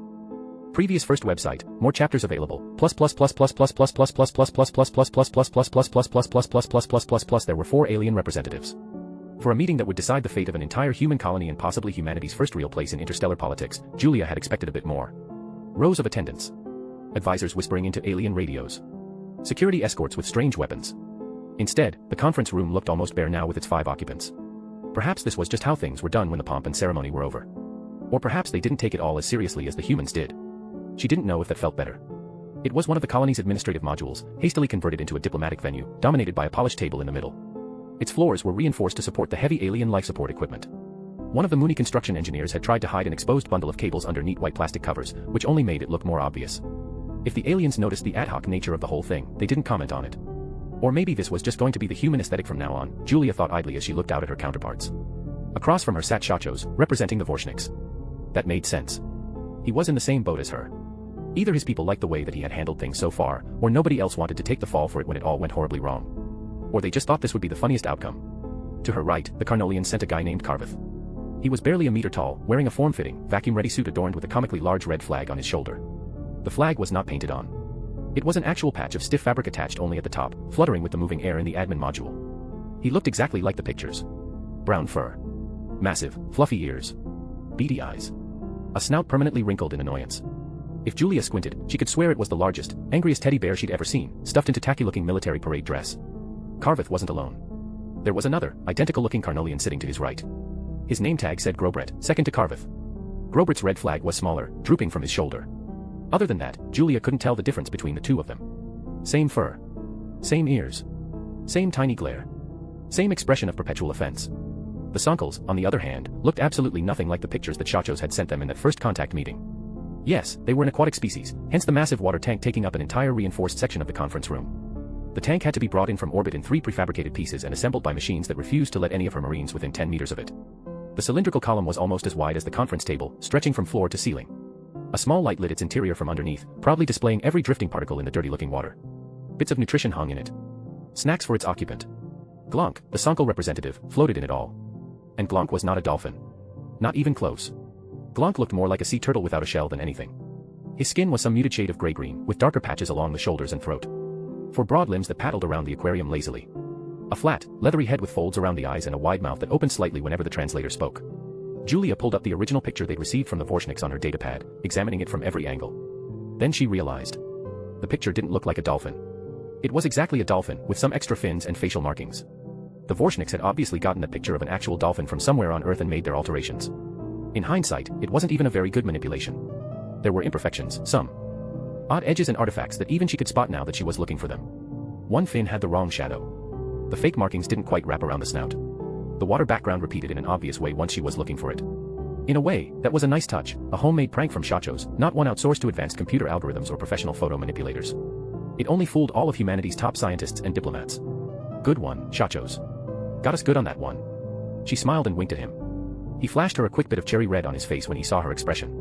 Previous first website, more chapters available, there were 4 alien representatives. For a meeting that would decide the fate of an entire human colony and possibly humanity's first real place in interstellar politics, Julia had expected a bit more. Rows of attendants. Advisors whispering into alien radios. Security escorts with strange weapons. Instead, the conference room looked almost bare now with its 5 occupants. Perhaps this was just how things were done when the pomp and ceremony were over. Or perhaps they didn't take it all as seriously as the humans did. She didn't know if that felt better. It was one of the colony's administrative modules, hastily converted into a diplomatic venue, dominated by a polished table in the middle. Its floors were reinforced to support the heavy alien life support equipment. One of the Mooney construction engineers had tried to hide an exposed bundle of cables under neat white plastic covers, which only made it look more obvious. If the aliens noticed the ad hoc nature of the whole thing, they didn't comment on it. Or maybe this was just going to be the human aesthetic from now on, Julia thought idly as she looked out at her counterparts. Across from her sat Shachos, representing the Vorshniks. That made sense. He was in the same boat as her. Either his people liked the way that he had handled things so far, or nobody else wanted to take the fall for it when it all went horribly wrong. Or they just thought this would be the funniest outcome. To her right, the Carnolians sent a guy named Carveth. He was barely a meter tall, wearing a form-fitting, vacuum-ready suit adorned with a comically large red flag on his shoulder. The flag was not painted on. It was an actual patch of stiff fabric attached only at the top, fluttering with the moving air in the admin module. He looked exactly like the pictures. Brown fur. Massive, fluffy ears. Beady eyes. A snout permanently wrinkled in annoyance. If Julia squinted, she could swear it was the largest, angriest teddy bear she'd ever seen, stuffed into tacky-looking military parade dress. Carveth wasn't alone. There was another, identical-looking Carnolian sitting to his right. His name tag said Grobret, second to Carveth. Grobret's red flag was smaller, drooping from his shoulder. Other than that, Julia couldn't tell the difference between the two of them. Same fur. Same ears. Same tiny glare. Same expression of perpetual offense. The Sonkles, on the other hand, looked absolutely nothing like the pictures that Shachos had sent them in that first contact meeting. Yes, they were an aquatic species, hence the massive water tank taking up an entire reinforced section of the conference room. The tank had to be brought in from orbit in 3 prefabricated pieces and assembled by machines that refused to let any of her Marines within 10 meters of it. The cylindrical column was almost as wide as the conference table, stretching from floor to ceiling. A small light lit its interior from underneath, proudly displaying every drifting particle in the dirty-looking water. Bits of nutrition hung in it. Snacks for its occupant. Glonk, the Sonkel representative, floated in it all. And Glonk was not a dolphin. Not even close. Glonk looked more like a sea turtle without a shell than anything. His skin was some muted shade of gray-green, with darker patches along the shoulders and throat. 4 broad limbs that paddled around the aquarium lazily. A flat, leathery head with folds around the eyes and a wide mouth that opened slightly whenever the translator spoke. Julia pulled up the original picture they'd received from the Vorshniks on her datapad, examining it from every angle. Then she realized. The picture didn't look like a dolphin. It was exactly a dolphin, with some extra fins and facial markings. The Vorshniks had obviously gotten the picture of an actual dolphin from somewhere on Earth and made their alterations. In hindsight, it wasn't even a very good manipulation. There were imperfections, some odd edges and artifacts that even she could spot now that she was looking for them. One fin had the wrong shadow. The fake markings didn't quite wrap around the snout. The water background repeated in an obvious way once she was looking for it. In a way, that was a nice touch, a homemade prank from Shachos, not one outsourced to advanced computer algorithms or professional photo manipulators. It only fooled all of humanity's top scientists and diplomats. Good one, Shachos. Got us good on that one. She smiled and winked at him. He flashed her a quick bit of cherry red on his face when he saw her expression.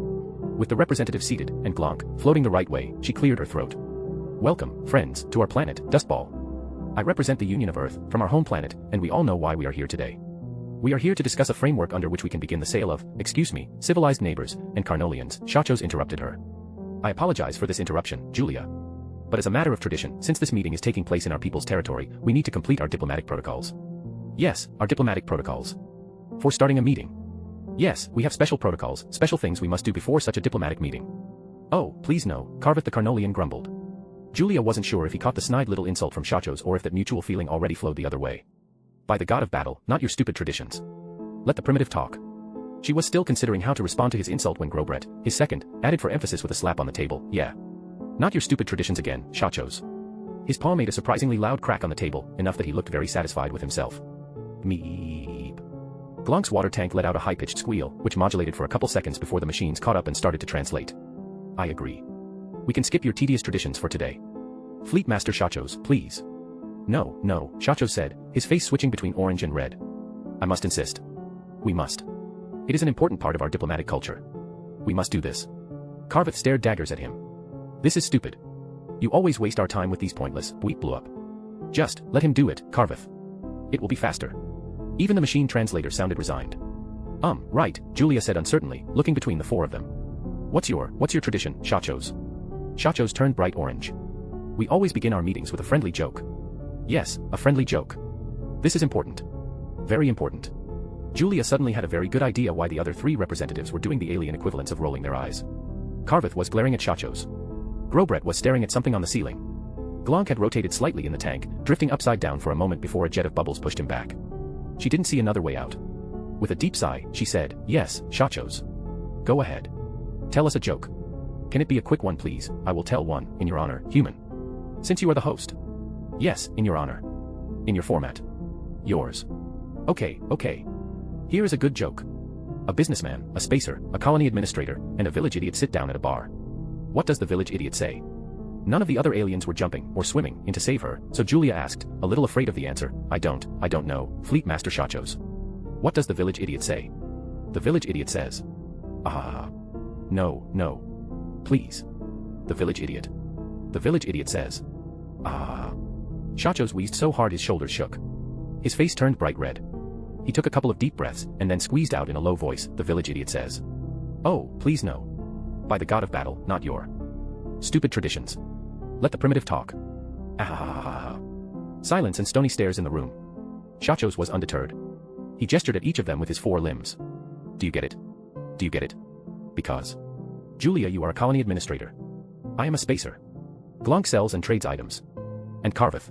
With the representative seated, and Glonk, floating the right way, she cleared her throat. Welcome, friends, to our planet, Dustball. I represent the Union of Earth, from our home planet, and we all know why we are here today. We are here to discuss a framework under which we can begin the sale of, civilized neighbors, and Carnolians. Shachos interrupted her. I apologize for this interruption, Julia. But as a matter of tradition, since this meeting is taking place in our people's territory, we need to complete our diplomatic protocols. Yes, our diplomatic protocols. For starting a meeting. Yes, we have special protocols, special things we must do before such a diplomatic meeting. Oh, please no, Carveth the Carnolian grumbled. Julia wasn't sure if he caught the snide little insult from Shachos or if that mutual feeling already flowed the other way. By the god of battle, not your stupid traditions. Let the primitive talk. She was still considering how to respond to his insult when Grobret, his second, added for emphasis with a slap on the table, yeah. Not your stupid traditions again, Shachos. His paw made a surprisingly loud crack on the table, enough that he looked very satisfied with himself. Meep. Glonk's water tank let out a high-pitched squeal, which modulated for a couple seconds before the machines caught up and started to translate. I agree. We can skip your tedious traditions for today. Fleet Master Shachos, please. No, no, Shachos said, his face switching between orange and red. I must insist. We must. It is an important part of our diplomatic culture. We must do this. Carveth stared daggers at him. This is stupid. You always waste our time with these pointless, bleep blew up. Just, let him do it, Carveth. It will be faster. Even the machine translator sounded resigned. Right, Julia said uncertainly, looking between the 4 of them. What's your tradition, Shachos? Shachos turned bright orange. We always begin our meetings with a friendly joke. Yes, a friendly joke. This is important. Very important. Julia suddenly had a very good idea why the other 3 representatives were doing the alien equivalents of rolling their eyes. Carveth was glaring at Shachos. Grobret was staring at something on the ceiling. Glonk had rotated slightly in the tank, drifting upside down for a moment before a jet of bubbles pushed him back. She didn't see another way out. With a deep sigh, she said, yes, Shachos. Go ahead. Tell us a joke. Can it be a quick one please? I will tell one, in your honor, human. Since you are the host. Yes, in your honor. In your format. Yours. Okay. Here is a good joke. A businessman, a spacer, a colony administrator, and a village idiot sit down at a bar. What does the village idiot say? None of the other aliens were jumping, or swimming, in to save her, so Julia asked, a little afraid of the answer, I don't know, Fleet Master Shachos. What does the village idiot say? The village idiot says. No. Please. The village idiot. The village idiot says. Shachos wheezed so hard his shoulders shook. His face turned bright red. He took a couple of deep breaths, and then squeezed out in a low voice, the village idiot says. Oh, please no. By the god of battle, not your stupid traditions. Let the primitive talk. Silence and stony stares in the room. Shachos was undeterred. He gestured at each of them with his 4 limbs. Do you get it? Do you get it? Because. Julia, you are a colony administrator. I am a spacer. Glonk sells and trades items. And Carveth.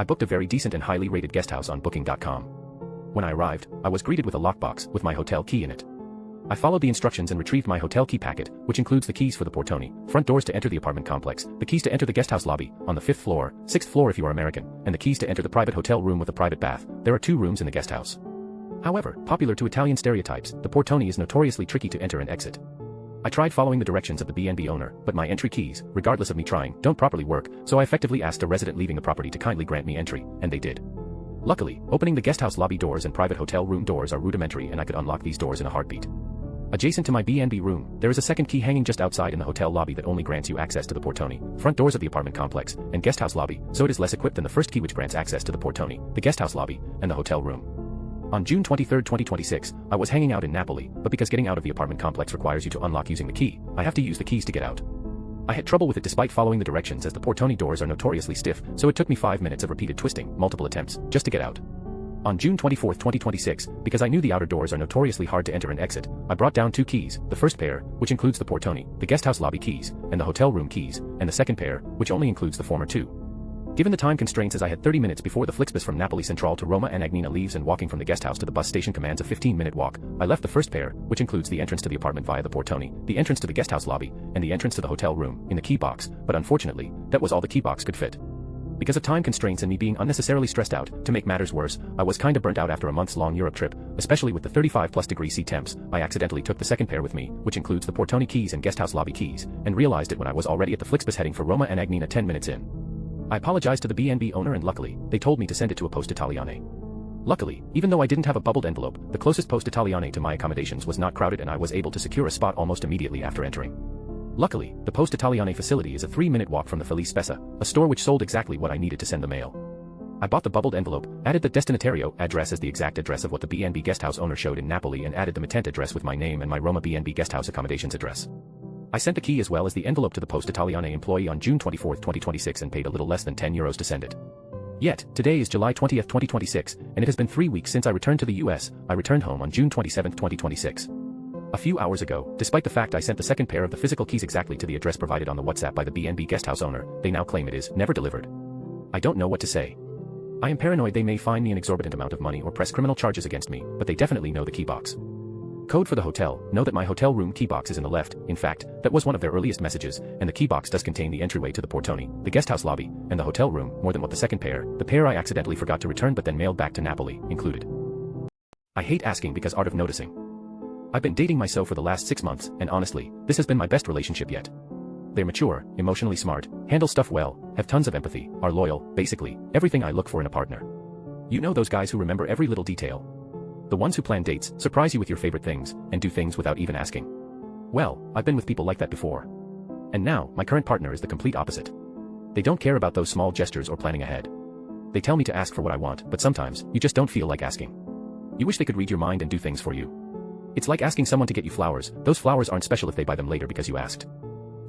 I booked a very decent and highly rated guest house on booking.com. When I arrived, I was greeted with a lockbox with my hotel key in it. I followed the instructions and retrieved my hotel key packet, which includes the keys for the portoni, front doors to enter the apartment complex, the keys to enter the guesthouse lobby, on the 5th floor, 6th floor if you are American, and the keys to enter the private hotel room with a private bath. There are 2 rooms in the guesthouse. However, popular to Italian stereotypes, the portoni is notoriously tricky to enter and exit. I tried following the directions of the B&B owner, but my entry keys, regardless of me trying, don't properly work, so I effectively asked a resident leaving the property to kindly grant me entry, and they did. Luckily, opening the guesthouse lobby doors and private hotel room doors are rudimentary and I could unlock these doors in a heartbeat. Adjacent to my B&B room, there is a second key hanging just outside in the hotel lobby that only grants you access to the portoni, front doors of the apartment complex, and guesthouse lobby, so it is less equipped than the first key which grants access to the portoni, the guesthouse lobby, and the hotel room. On June 23, 2026, I was hanging out in Napoli, but because getting out of the apartment complex requires you to unlock using the key, I have to use the keys to get out. I had trouble with it despite following the directions as the portoni doors are notoriously stiff, so it took me 5 minutes of repeated twisting, multiple attempts, just to get out. On June 24, 2026, because I knew the outer doors are notoriously hard to enter and exit, I brought down 2 keys, the first pair, which includes the portoni, the guesthouse lobby keys, and the hotel room keys, and the second pair, which only includes the former 2. Given the time constraints as I had 30 minutes before the Flixbus from Napoli Centrale to Roma and Agnina leaves and walking from the guesthouse to the bus station commands a 15-minute walk, I left the first pair, which includes the entrance to the apartment via the portoni, the entrance to the guesthouse lobby, and the entrance to the hotel room, in the key box, but unfortunately, that was all the key box could fit. Because of time constraints and me being unnecessarily stressed out, to make matters worse, I was kinda burnt out after a months-long Europe trip, especially with the 35+ degree C temps. I accidentally took the second pair with me, which includes the portoni keys and guesthouse lobby keys, and realized it when I was already at the Flixbus heading for Roma and Agnina 10 minutes in. I apologized to the B&B owner and luckily, they told me to send it to a Poste Italiane. Luckily, even though I didn't have a bubbled envelope, the closest Poste Italiane to my accommodations was not crowded and I was able to secure a spot almost immediately after entering. Luckily, the Poste Italiane facility is a 3-minute walk from the Felice Spesa, a store which sold exactly what I needed to send the mail. I bought the bubbled envelope, added the destinatario address as the exact address of what the B&B guesthouse owner showed in Napoli and added the mittente address with my name and my Roma B&B guesthouse accommodations address. I sent the key as well as the envelope to the Poste Italiane employee on June 24, 2026 and paid a little less than €10 to send it. Yet, today is July 20, 2026, and it has been 3 weeks since I returned to the US. I returned home on June 27, 2026. A few hours ago, despite the fact I sent the second pair of the physical keys exactly to the address provided on the WhatsApp by the B&B guesthouse owner, they now claim it is never delivered. I don't know what to say. I am paranoid they may fine me an exorbitant amount of money or press criminal charges against me, but they definitely know the key box. Code for the hotel, know that my hotel room key box is in the left. In fact, that was one of their earliest messages, and the key box does contain the entryway to the portoni, the guesthouse lobby, and the hotel room, more than what the second pair, the pair I accidentally forgot to return but then mailed back to Napoli, included. I hate asking because art of noticing. I've been dating myself for the last 6 months, and honestly, this has been my best relationship yet. They're mature, emotionally smart, handle stuff well, have tons of empathy, are loyal, basically, everything I look for in a partner. You know those guys who remember every little detail. The ones who plan dates, surprise you with your favorite things, and do things without even asking. Well, I've been with people like that before. And now, my current partner is the complete opposite. They don't care about those small gestures or planning ahead. They tell me to ask for what I want, but sometimes, you just don't feel like asking. You wish they could read your mind and do things for you. It's like asking someone to get you flowers. Those flowers aren't special if they buy them later because you asked.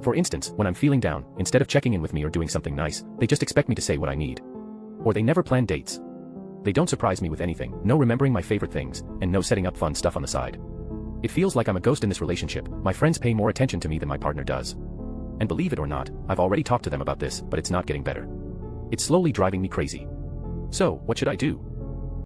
For instance, when I'm feeling down, instead of checking in with me or doing something nice, they just expect me to say what I need. Or they never plan dates. They don't surprise me with anything, no remembering my favorite things, and no setting up fun stuff on the side. It feels like I'm a ghost in this relationship. My friends pay more attention to me than my partner does. And believe it or not, I've already talked to them about this, but it's not getting better. It's slowly driving me crazy. So, what should I do?